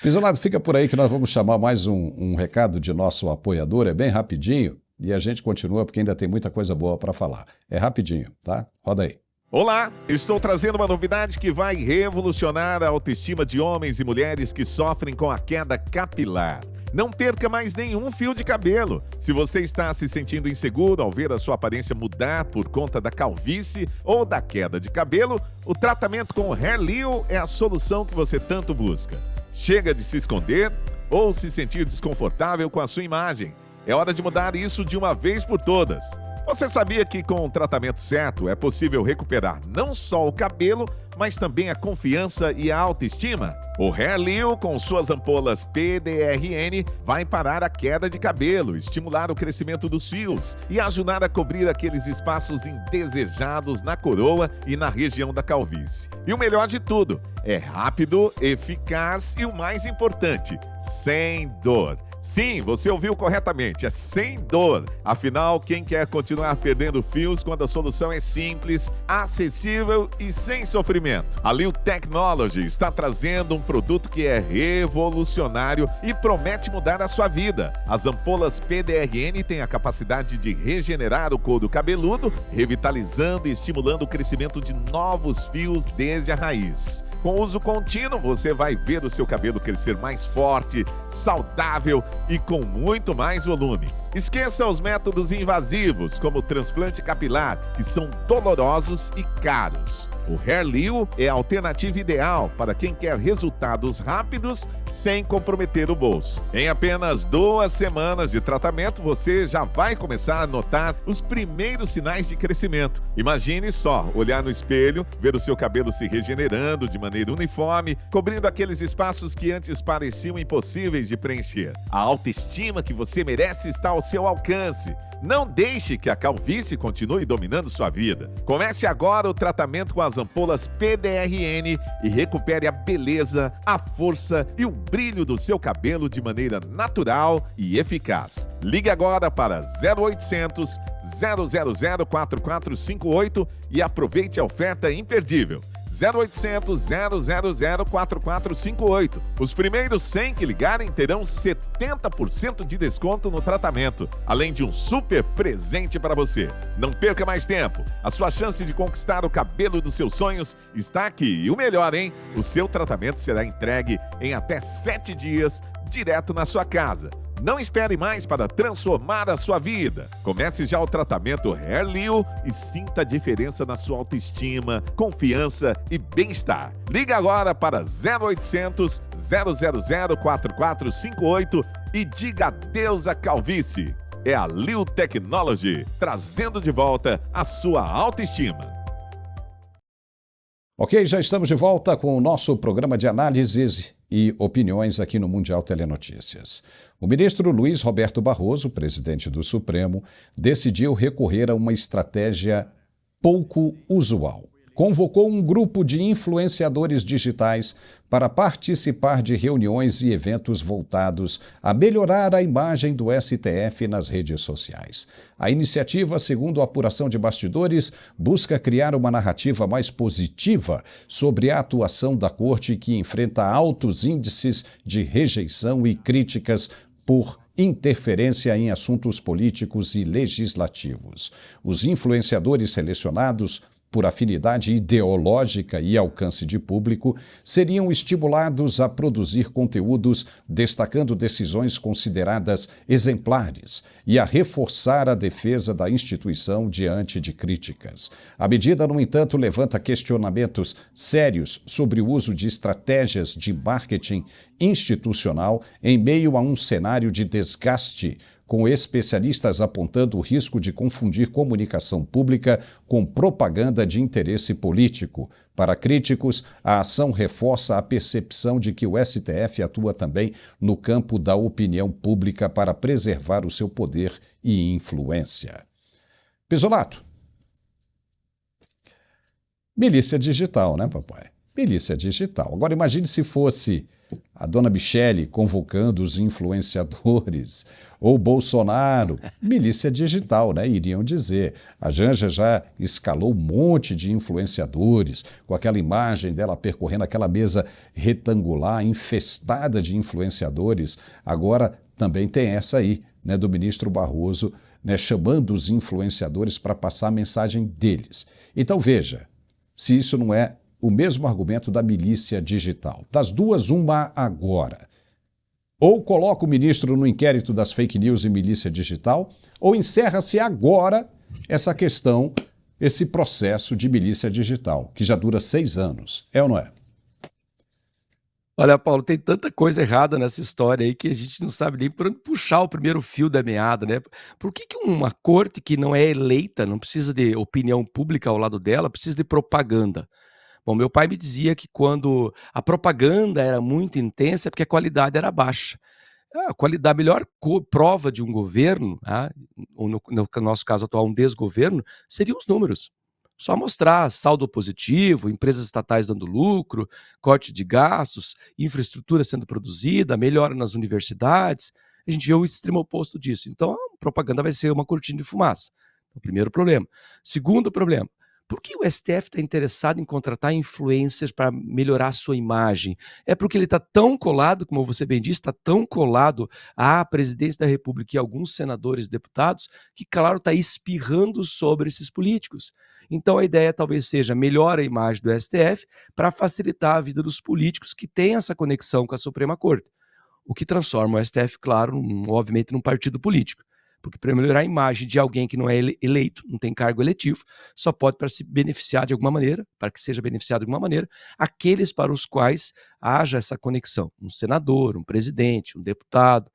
Pisolado, fica por aí que nós vamos chamar mais um recado de nosso apoiador, é bem rapidinho. E a gente continua porque ainda tem muita coisa boa para falar. É rapidinho, tá? Roda aí. Olá, estou trazendo uma novidade que vai revolucionar a autoestima de homens e mulheres que sofrem com a queda capilar. Não perca mais nenhum fio de cabelo. Se você está se sentindo inseguro ao ver a sua aparência mudar por conta da calvície ou da queda de cabelo, o tratamento com o Hair Leo é a solução que você tanto busca. Chega de se esconder ou se sentir desconfortável com a sua imagem. É hora de mudar isso de uma vez por todas. Você sabia que com o tratamento certo é possível recuperar não só o cabelo, mas também a confiança e a autoestima? O Hair Leo, com suas ampolas PDRN, vai parar a queda de cabelo, estimular o crescimento dos fios e ajudar a cobrir aqueles espaços indesejados na coroa e na região da calvície. E o melhor de tudo, é rápido, eficaz e o mais importante, sem dor. Sim, você ouviu corretamente, é sem dor. Afinal, quem quer continuar perdendo fios quando a solução é simples, acessível e sem sofrimento? A Leo Technology está trazendo um produto que é revolucionário e promete mudar a sua vida. As ampolas PDRN têm a capacidade de regenerar o couro cabeludo, revitalizando e estimulando o crescimento de novos fios desde a raiz. Com uso contínuo, você vai ver o seu cabelo crescer mais forte, saudável e com muito mais volume. Esqueça os métodos invasivos, como o transplante capilar, que são dolorosos e caros. O Hairleo é a alternativa ideal para quem quer resultados rápidos sem comprometer o bolso. Em apenas 2 semanas de tratamento, você já vai começar a notar os primeiros sinais de crescimento. Imagine só, olhar no espelho, ver o seu cabelo se regenerando de maneira uniforme, cobrindo aqueles espaços que antes pareciam impossíveis de preencher. A autoestima que você merece está ao seu alcance. Não deixe que a calvície continue dominando sua vida. Comece agora o tratamento com as ampolas PDRN e recupere a beleza, a força e o brilho do seu cabelo de maneira natural e eficaz. Ligue agora para 0800 000 4458 e aproveite a oferta imperdível. 0800 000 4458. Os primeiros 100 que ligarem terão 70% de desconto no tratamento, além de um super presente para você. Não perca mais tempo. A sua chance de conquistar o cabelo dos seus sonhos está aqui. E o melhor, hein? O seu tratamento será entregue em até 7 dias, direto na sua casa. Não espere mais para transformar a sua vida. Comece já o tratamento Hairleo e sinta a diferença na sua autoestima, confiança e bem-estar. Liga agora para 0800 000 4458 e diga adeus à calvície. É a Leo Technology, trazendo de volta a sua autoestima. Ok, já estamos de volta com o nosso programa de análises e opiniões aqui no Mundial Telenotícias. O ministro Luiz Roberto Barroso, presidente do Supremo, decidiu recorrer a uma estratégia pouco usual. Convocou um grupo de influenciadores digitais para participar de reuniões e eventos voltados a melhorar a imagem do STF nas redes sociais. A iniciativa, segundo a apuração de bastidores, busca criar uma narrativa mais positiva sobre a atuação da Corte, que enfrenta altos índices de rejeição e críticas por interferência em assuntos políticos e legislativos. Os influenciadores selecionados por afinidade ideológica e alcance de público, seriam estimulados a produzir conteúdos destacando decisões consideradas exemplares e a reforçar a defesa da instituição diante de críticas. A medida, no entanto, levanta questionamentos sérios sobre o uso de estratégias de marketing institucional em meio a um cenário de desgaste, com especialistas apontando o risco de confundir comunicação pública com propaganda de interesse político. Para críticos, a ação reforça a percepção de que o STF atua também no campo da opinião pública para preservar o seu poder e influência. Pisolato. Milícia digital, né, papai? Milícia digital. Agora imagine se fosse a dona Michele convocando os influenciadores, ou Bolsonaro, milícia digital, né? Iriam dizer. A Janja já escalou um monte de influenciadores, com aquela imagem dela percorrendo aquela mesa retangular, infestada de influenciadores. Agora também tem essa aí, né, do ministro Barroso, né, chamando os influenciadores para passar a mensagem deles. Então veja, se isso não é o mesmo argumento da milícia digital. Das duas, uma agora. Ou coloca o ministro no inquérito das fake news e milícia digital, ou encerra-se agora essa questão, esse processo de milícia digital, que já dura 6 anos. É ou não é? Olha, Paulo, tem tanta coisa errada nessa história aí que a gente não sabe nem por onde puxar o primeiro fio da meada, né? Por que uma corte que não é eleita, não precisa de opinião pública ao lado dela, precisa de propaganda? Bom, meu pai me dizia que quando a propaganda era muito intensa é porque a qualidade era baixa. A melhor prova de um governo, ou no nosso caso atual, um desgoverno, seriam os números. Só mostrar saldo positivo, empresas estatais dando lucro, corte de gastos, infraestrutura sendo produzida, melhora nas universidades. A gente vê o extremo oposto disso. Então, a propaganda vai ser uma cortina de fumaça. O primeiro problema. Segundo problema. Por que o STF está interessado em contratar influencers para melhorar a sua imagem? É porque ele está tão colado, como você bem disse, está tão colado à presidência da República e alguns senadores e deputados, que, claro, está espirrando sobre esses políticos. Então a ideia talvez seja melhorar a imagem do STF para facilitar a vida dos políticos que têm essa conexão com a Suprema Corte. o que transforma o STF, claro, obviamente, num partido político. Porque para melhorar a imagem de alguém que não é eleito, não tem cargo eletivo, só pode para se beneficiar de alguma maneira, para que seja beneficiado de alguma maneira, aqueles para os quais haja essa conexão. Um senador, um presidente, um deputado.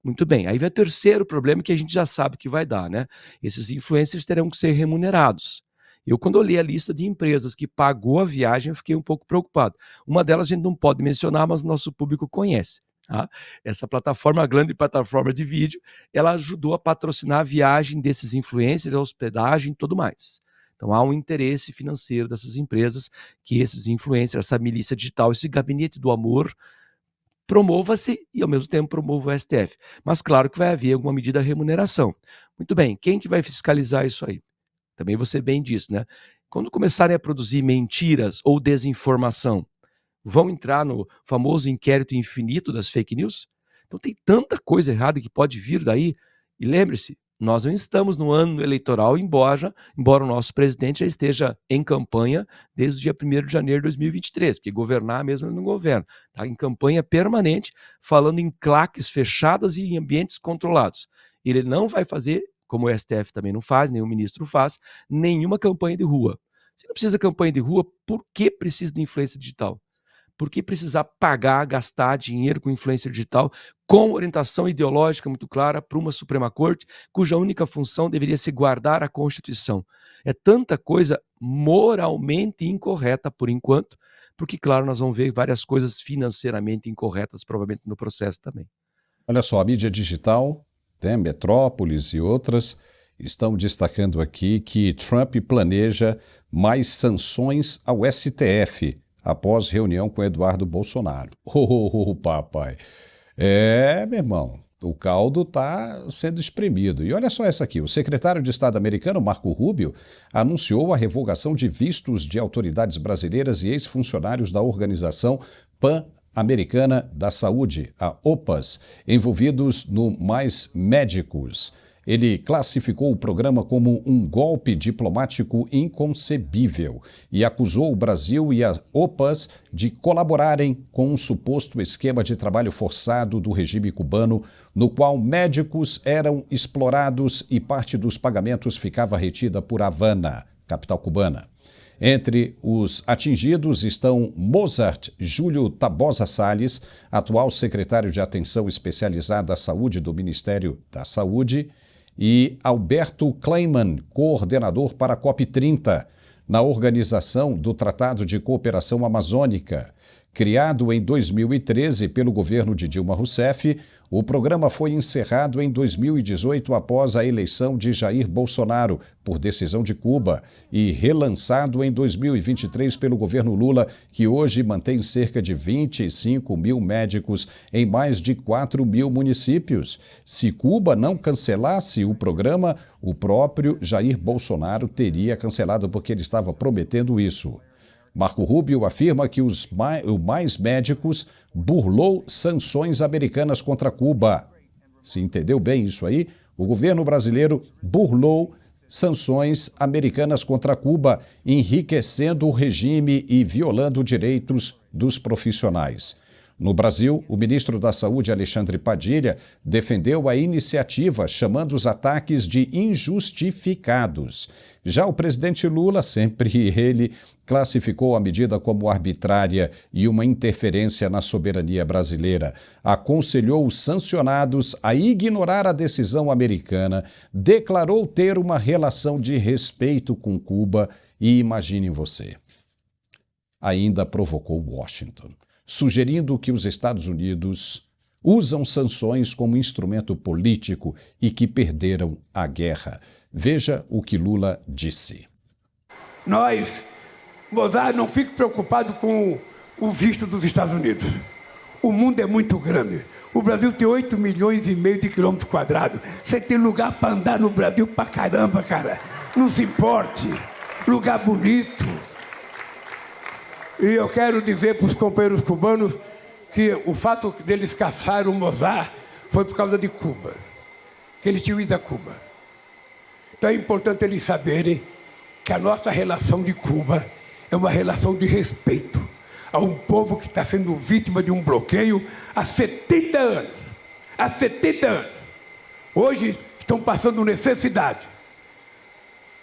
Muito bem. Aí vem o terceiro problema que a gente já sabe que vai dar, né? Esses influencers terão que ser remunerados. Eu, quando olhei a lista de empresas que pagou a viagem, eu fiquei um pouco preocupado. Uma delas a gente não pode mencionar, mas o nosso público conhece. Tá? Essa plataforma, a grande plataforma de vídeo, ela ajudou a patrocinar a viagem desses influencers, a hospedagem e tudo mais. Então há um interesse financeiro dessas empresas que esses influencers, essa milícia digital, esse gabinete do amor, promova-se e ao mesmo tempo promova o STF. Mas claro que vai haver alguma medida de remuneração. Muito bem, quem que vai fiscalizar isso aí? Também você bem disse, né? Quando começarem a produzir mentiras ou desinformação, vão entrar no famoso inquérito infinito das fake news? Então tem tanta coisa errada que pode vir daí. E lembre-se, nós não estamos no ano eleitoral, embora o nosso presidente já esteja em campanha desde o dia 1º de janeiro de 2023, porque governar mesmo ele não governa. Está em campanha permanente, falando em claques fechadas e em ambientes controlados. Ele não vai fazer, como o STF também não faz, nenhum ministro faz, nenhuma campanha de rua. Se não precisa de campanha de rua, por que precisa de influência digital? Por que precisar pagar, gastar dinheiro com influência digital com orientação ideológica muito clara para uma Suprema Corte, cuja única função deveria ser guardar a Constituição? É tanta coisa moralmente incorreta por enquanto, porque, claro, nós vamos ver várias coisas financeiramente incorretas, provavelmente no processo também. Olha só, a mídia digital, né, Metrópolis e outras, estão destacando aqui que Trump planeja mais sanções ao STF, após reunião com Eduardo Bolsonaro. Papai. Meu irmão, o caldo está sendo espremido. E olha só essa aqui, o secretário de Estado americano, Marco Rubio, anunciou a revogação de vistos de autoridades brasileiras e ex-funcionários da Organização Pan-Americana da Saúde, a OPAS, envolvidos no Mais Médicos. Ele classificou o programa como um golpe diplomático inconcebível e acusou o Brasil e a OPAS de colaborarem com um suposto esquema de trabalho forçado do regime cubano, no qual médicos eram explorados e parte dos pagamentos ficava retida por Havana, capital cubana. Entre os atingidos estão Mozart Júlio Tabosa Salles, atual secretário de Atenção Especializada à Saúde do Ministério da Saúde, e Alberto Kleiman, coordenador para a COP30, na Organização do Tratado de Cooperação Amazônica. Criado em 2013 pelo governo de Dilma Rousseff, o programa foi encerrado em 2018 após a eleição de Jair Bolsonaro, por decisão de Cuba, e relançado em 2023 pelo governo Lula, que hoje mantém cerca de 25 mil médicos em mais de 4 mil municípios. Se Cuba não cancelasse o programa, o próprio Jair Bolsonaro teria cancelado porque ele estava prometendo isso. Marco Rubio afirma que o Mais Médicos burlou sanções americanas contra Cuba. Se entendeu bem isso aí? O governo brasileiro burlou sanções americanas contra Cuba, enriquecendo o regime e violando direitos dos profissionais. No Brasil, o ministro da Saúde, Alexandre Padilha, defendeu a iniciativa, chamando os ataques de injustificados. Já o presidente Lula, sempre ele, classificou a medida como arbitrária e uma interferência na soberania brasileira. Aconselhou os sancionados a ignorar a decisão americana, declarou ter uma relação de respeito com Cuba e, imaginem você, ainda provocou Washington, sugerindo que os Estados Unidos usam sanções como instrumento político e que perderam a guerra. Veja o que Lula disse. Mozart, não fique preocupado com o visto dos Estados Unidos. O mundo é muito grande. O Brasil tem 8,5 milhões de quilômetros quadrados. Você tem lugar para andar no Brasil pra caramba, cara. Não se importe. Lugar bonito. E eu quero dizer para os companheiros cubanos que o fato deles caçarem o Mozart foi por causa de Cuba, que eles tinham ido a Cuba. Então é importante eles saberem que a nossa relação de Cuba é uma relação de respeito. a um povo que está sendo vítima de um bloqueio há 70 anos. Há 70 anos. Hoje estão passando necessidade.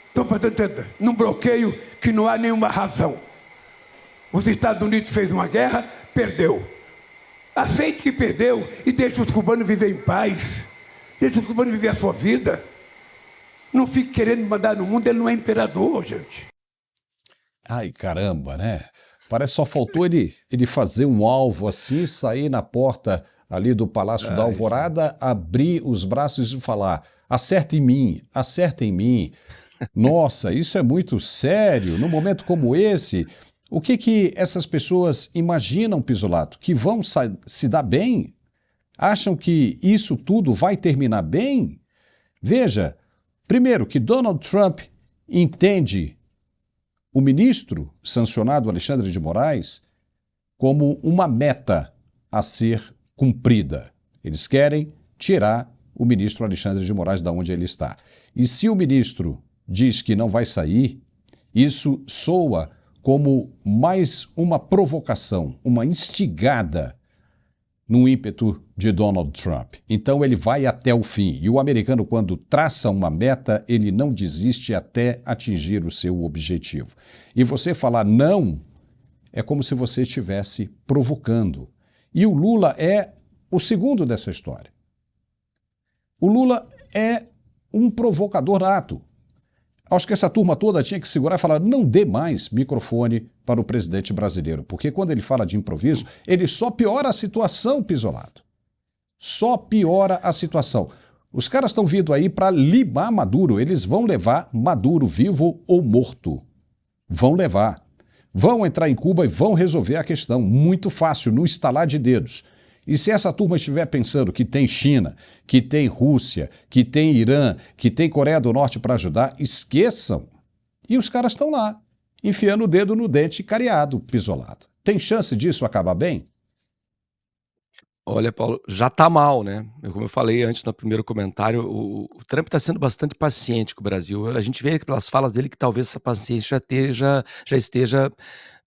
Estão passando num bloqueio que não há nenhuma razão. Os Estados Unidos fez uma guerra, perdeu. Aceite que perdeu e deixe os cubanos viver em paz. Deixe os cubanos viver a sua vida. Não fique querendo mandar no mundo, ele não é imperador, gente. Ai, caramba, né? Parece que só faltou ele fazer um alvo assim, sair na porta ali do Palácio da Alvorada, abrir os braços e falar: acerta em mim, acerta em mim. Nossa, isso é muito sério. Num momento como esse, o que essas pessoas imaginam, Pisolato? Que vão se dar bem? Acham que isso tudo vai terminar bem? Veja, primeiro que Donald Trump entende o ministro sancionado Alexandre de Moraes como uma meta a ser cumprida. Eles querem tirar o ministro Alexandre de Moraes de onde ele está. E se o ministro diz que não vai sair, isso soa como mais uma provocação, uma instigada no ímpeto de Donald Trump. Então ele vai até o fim. E o americano, quando traça uma meta, ele não desiste até atingir o seu objetivo. E você falar não é como se você estivesse provocando. E o Lula é o segundo dessa história. O Lula é um provocador nato. Acho que essa turma toda tinha que segurar e falar: não dê mais microfone para o presidente brasileiro, porque quando ele fala de improviso, ele só piora a situação, Pisolato. Só piora a situação. Os caras estão vindo aí para limar Maduro, eles vão levar Maduro vivo ou morto. Vão levar. Vão entrar em Cuba e vão resolver a questão. Muito fácil, no estalar de dedos. E se essa turma estiver pensando que tem China, que tem Rússia, que tem Irã, que tem Coreia do Norte para ajudar, esqueçam. E os caras estão lá, enfiando o dedo no dente cariado, Pisolato. Tem chance disso acabar bem? Olha, Paulo, já tá mal, né? Como eu falei antes no primeiro comentário, o Trump está sendo bastante paciente com o Brasil. A gente vê pelas falas dele que talvez essa paciência já esteja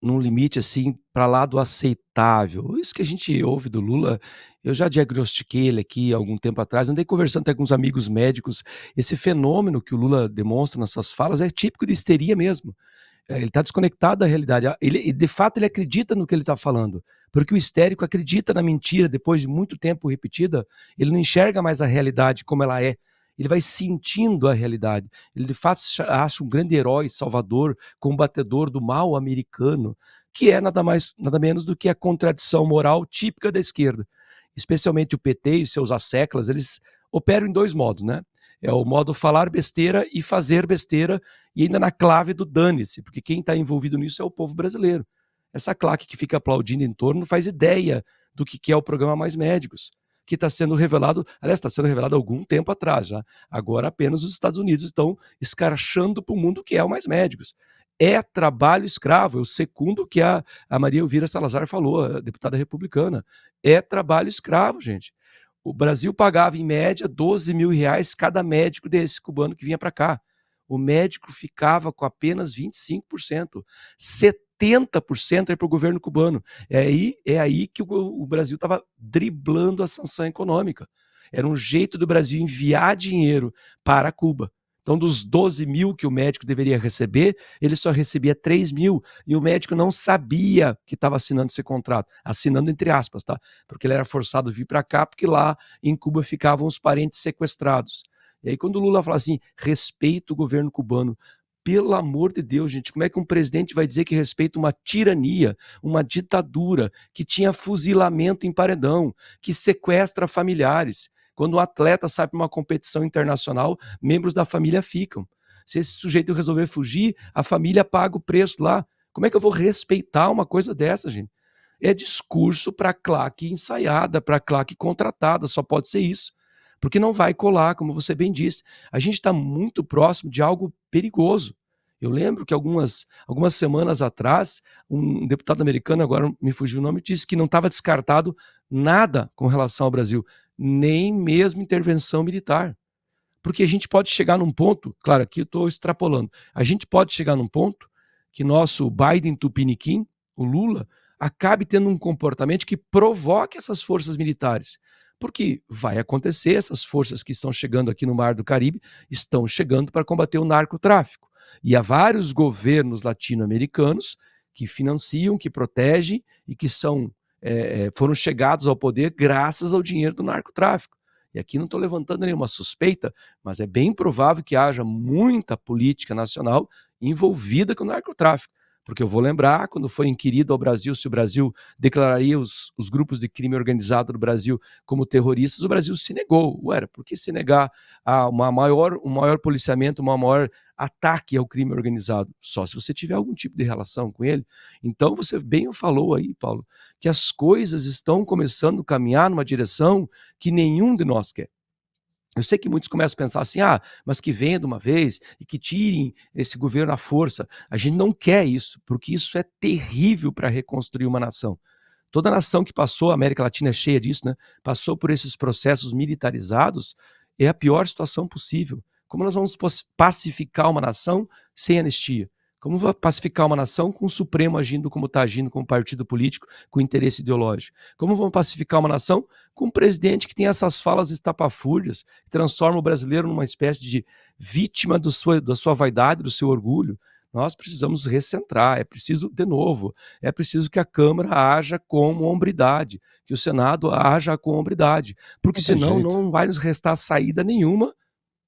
num limite assim para lá do aceitável. Isso que a gente ouve do Lula, eu já diagnostiquei ele aqui há algum tempo atrás, andei conversando com alguns amigos médicos. Esse fenômeno que o Lula demonstra nas suas falas é típico de histeria mesmo. Ele está desconectado da realidade. De fato, ele acredita no que ele está falando. Porque o histérico acredita na mentira, depois de muito tempo repetida, ele não enxerga mais a realidade como ela é. Ele vai sentindo a realidade. Ele, de fato, acha um grande herói, salvador, combatedor do mal americano, que é nada menos do que a contradição moral típica da esquerda. Especialmente o PT e seus asseclas, eles operam em dois modos, né? É o modo falar besteira e fazer besteira, e ainda na clave do dane-se, porque quem está envolvido nisso é o povo brasileiro. Essa claque que fica aplaudindo em torno não faz ideia do que é o programa Mais Médicos, que está sendo revelado, aliás, está sendo revelado há algum tempo atrás já. Agora apenas os Estados Unidos estão escrachando para o mundo o que é o Mais Médicos. É trabalho escravo, eu secundo o que a Maria Elvira Salazar falou, a deputada republicana. É trabalho escravo, gente. O Brasil pagava, em média, R$12 mil cada médico desse cubano que vinha para cá. O médico ficava com apenas 25%. 70% é para o governo cubano. É aí que o Brasil estava driblando a sanção econômica. Era um jeito do Brasil enviar dinheiro para Cuba. Então, dos 12 mil que o médico deveria receber, ele só recebia 3 mil. E o médico não sabia que estava assinando esse contrato. Assinando entre aspas, tá? Porque ele era forçado a vir para cá, porque lá em Cuba ficavam os parentes sequestrados. E aí, quando o Lula fala assim, respeita o governo cubano, pelo amor de Deus, gente, como é que um presidente vai dizer que respeita uma tirania, uma ditadura, que tinha fuzilamento em paredão, que sequestra familiares? Quando um atleta sai para uma competição internacional, membros da família ficam. Se esse sujeito resolver fugir, a família paga o preço lá. Como é que eu vou respeitar uma coisa dessa, gente? É discurso para claque ensaiada, para claque contratada, só pode ser isso. Porque não vai colar, como você bem disse. A gente está muito próximo de algo perigoso. Eu lembro que algumas semanas atrás, um deputado americano, agora me fugiu o nome, disse que não estava descartado nada com relação ao Brasil, nem mesmo intervenção militar. Porque a gente pode chegar num ponto, claro, aqui eu estou extrapolando, a gente pode chegar num ponto que nosso Biden Tupiniquim, o Lula, acabe tendo um comportamento que provoque essas forças militares. Porque vai acontecer, essas forças que estão chegando aqui no Mar do Caribe estão chegando para combater o narcotráfico. E há vários governos latino-americanos que financiam, que protegem e que foram chegados ao poder graças ao dinheiro do narcotráfico. E aqui não estou levantando nenhuma suspeita, mas é bem provável que haja muita política nacional envolvida com o narcotráfico. Porque eu vou lembrar, quando foi inquirido ao Brasil se o Brasil declararia os grupos de crime organizado do Brasil como terroristas, o Brasil se negou. Ué, por que se negar a um maior policiamento, um maior ataque ao crime organizado? Só se você tiver algum tipo de relação com ele. Então você bem falou aí, Paulo, que as coisas estão começando a caminhar numa direção que nenhum de nós quer. Eu sei que muitos começam a pensar assim, mas que venha de uma vez e que tirem esse governo à força. A gente não quer isso, porque isso é terrível para reconstruir uma nação. Toda nação que passou, a América Latina é cheia disso, né? Passou por esses processos militarizados, é a pior situação possível. Como nós vamos pacificar uma nação sem anistia? Como vai pacificar uma nação com o Supremo agindo como está agindo, como partido político, com interesse ideológico? Como vamos pacificar uma nação com um presidente que tem essas falas estapafúrdias, que transforma o brasileiro numa espécie de vítima da sua vaidade, do seu orgulho? Nós precisamos recentrar, é preciso que a Câmara haja com hombridade, que o Senado haja com hombridade, porque senão não vai nos restar saída nenhuma,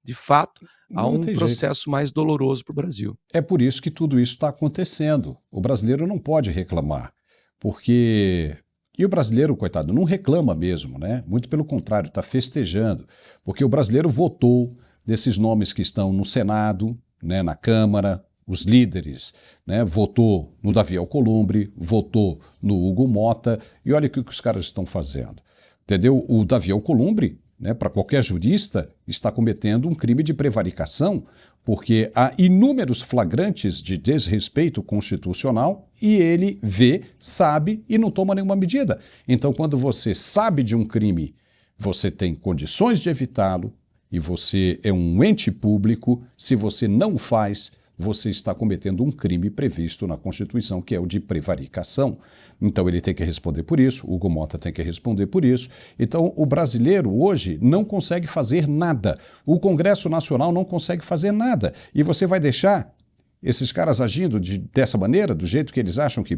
de fato, há um processo mais doloroso para o Brasil. É por isso que tudo isso está acontecendo. O brasileiro não pode reclamar, porque... E o brasileiro, coitado, não reclama mesmo, né? Muito pelo contrário, está festejando, porque o brasileiro votou nesses nomes que estão no Senado, né, na Câmara, os líderes, né? Votou no Davi Alcolumbre, votou no Hugo Mota, e olha o que os caras estão fazendo. Entendeu? O Davi Alcolumbre, né, para qualquer jurista, está cometendo um crime de prevaricação, porque há inúmeros flagrantes de desrespeito constitucional e ele vê, sabe e não toma nenhuma medida. Então, quando você sabe de um crime, você tem condições de evitá-lo e você é um ente público. Se você não faz, você está cometendo um crime previsto na Constituição, que é o de prevaricação. Então ele tem que responder por isso, o Hugo Mota tem que responder por isso. Então o brasileiro hoje não consegue fazer nada. O Congresso Nacional não consegue fazer nada. E você vai deixar esses caras agindo dessa maneira, do jeito que eles acham que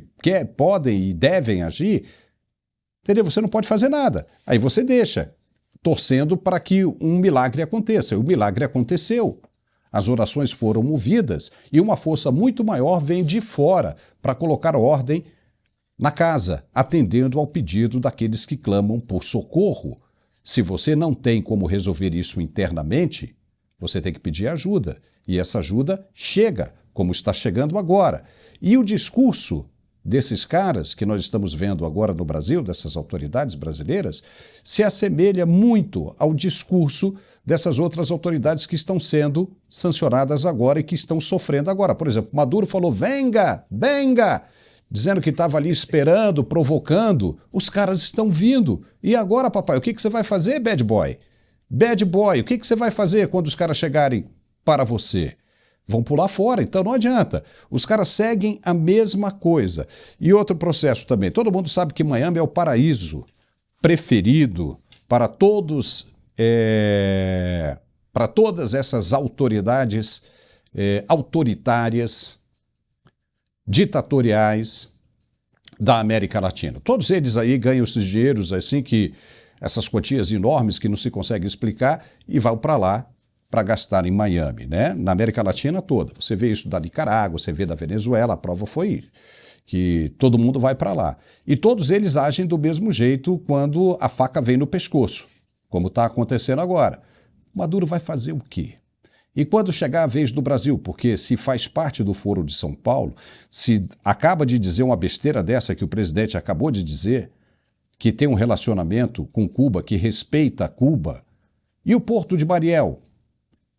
podem e devem agir? Entendeu? Você não pode fazer nada. Aí você deixa, torcendo para que um milagre aconteça. E o milagre aconteceu. As orações foram movidas e uma força muito maior vem de fora para colocar ordem na casa, atendendo ao pedido daqueles que clamam por socorro. Se você não tem como resolver isso internamente, você tem que pedir ajuda. E essa ajuda chega, como está chegando agora. E o discurso desses caras que nós estamos vendo agora no Brasil, dessas autoridades brasileiras, se assemelha muito ao discurso dessas outras autoridades que estão sendo sancionadas agora e que estão sofrendo agora. Por exemplo, Maduro falou, venga, venga, dizendo que estava ali esperando, provocando. Os caras estão vindo. E agora, papai, o que você vai fazer, bad boy? Bad boy, o que você vai fazer quando os caras chegarem para você? Vão pular fora, então não adianta. Os caras seguem a mesma coisa. E outro processo também. Todo mundo sabe que Miami é o paraíso preferido para todas essas autoridades autoritárias, ditatoriais da América Latina. Todos eles aí ganham esses dinheiros assim que essas quantias enormes que não se consegue explicar e vão para lá para gastar em Miami, né? Na América Latina toda. Você vê isso da Nicarágua, você vê da Venezuela, a prova foi que todo mundo vai para lá. E todos eles agem do mesmo jeito quando a faca vem no pescoço, como está acontecendo agora. Maduro vai fazer o quê? E quando chegar a vez do Brasil, porque se faz parte do Foro de São Paulo, se acaba de dizer uma besteira dessa que o presidente acabou de dizer, que tem um relacionamento com Cuba, que respeita Cuba, e o Porto de Mariel?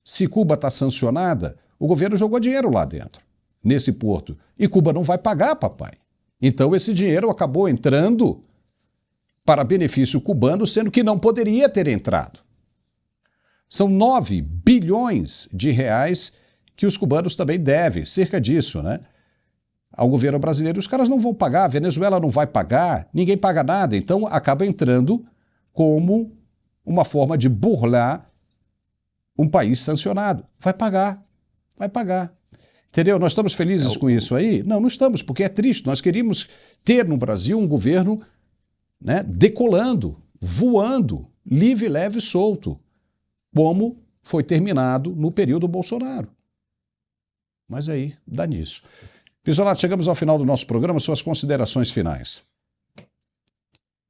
Se Cuba está sancionada, o governo jogou dinheiro lá dentro, nesse porto. E Cuba não vai pagar, papai. Então esse dinheiro acabou entrando para benefício cubano, sendo que não poderia ter entrado. São 9 bilhões de reais que os cubanos também devem, cerca disso, né? ao governo brasileiro. Os caras não vão pagar, a Venezuela não vai pagar, ninguém paga nada. Então acaba entrando como uma forma de burlar um país sancionado. Vai pagar. Entendeu? Nós estamos felizes com isso aí? Não, não estamos, porque é triste. Nós queríamos ter no Brasil um governo, né, decolando, voando, livre, leve e solto, como foi terminado no período Bolsonaro. Mas aí, dá nisso. Pisolato, chegamos ao final do nosso programa, suas considerações finais.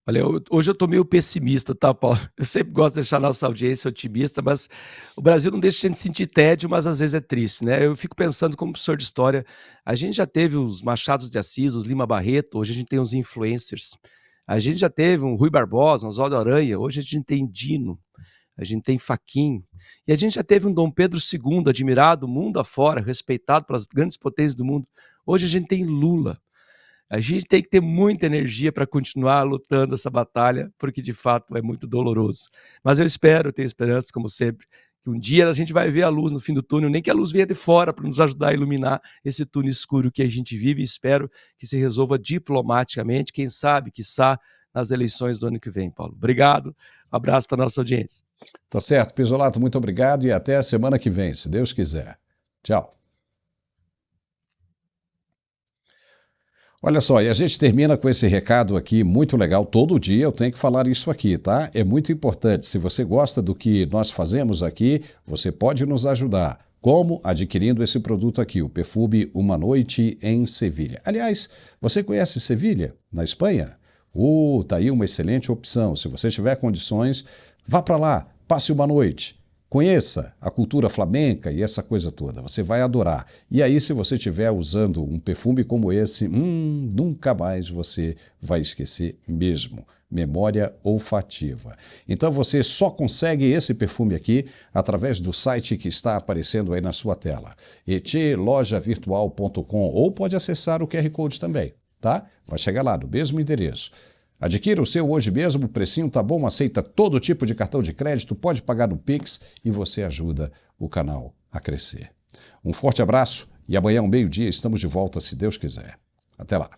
Olha, hoje eu tô meio pessimista, tá, Paulo? Eu sempre gosto de deixar a nossa audiência otimista, mas o Brasil não deixa a gente sentir tédio, mas às vezes é triste, né? Eu fico pensando como professor de história, a gente já teve os Machados de Assis, os Lima Barreto, hoje a gente tem os influencers. A gente já teve um Rui Barbosa, um Oswaldo Aranha, hoje a gente tem Dino, a gente tem Fachin, e a gente já teve um Dom Pedro II, admirado mundo afora, respeitado pelas grandes potências do mundo. Hoje a gente tem Lula. A gente tem que ter muita energia para continuar lutando essa batalha, porque de fato é muito doloroso. Mas eu tenho esperança, como sempre, que um dia a gente vai ver a luz no fim do túnel, nem que a luz venha de fora para nos ajudar a iluminar esse túnel escuro que a gente vive, e espero que se resolva diplomaticamente, quem sabe, quiçá, nas eleições do ano que vem, Paulo. Obrigado, um abraço para a nossa audiência. Tá certo, Pisolato, muito obrigado e até a semana que vem, se Deus quiser. Tchau. Olha só, e a gente termina com esse recado aqui muito legal. Todo dia eu tenho que falar isso aqui, tá? É muito importante. Se você gosta do que nós fazemos aqui, você pode nos ajudar. Como? Adquirindo esse produto aqui, o perfume Uma Noite em Sevilha. Aliás, você conhece Sevilha, na Espanha? Tá aí uma excelente opção. Se você tiver condições, vá para lá, passe uma noite. Conheça a cultura flamenca e essa coisa toda, você vai adorar. E aí, se você estiver usando um perfume como esse, nunca mais você vai esquecer mesmo. Memória olfativa. Então você só consegue esse perfume aqui através do site que está aparecendo aí na sua tela, etielojavirtual.com, ou pode acessar o QR Code também, tá? Vai chegar lá no mesmo endereço. Adquira o seu hoje mesmo, o precinho tá bom, aceita todo tipo de cartão de crédito, pode pagar no Pix e você ajuda o canal a crescer. Um forte abraço e amanhã ao meio-dia estamos de volta, se Deus quiser. Até lá.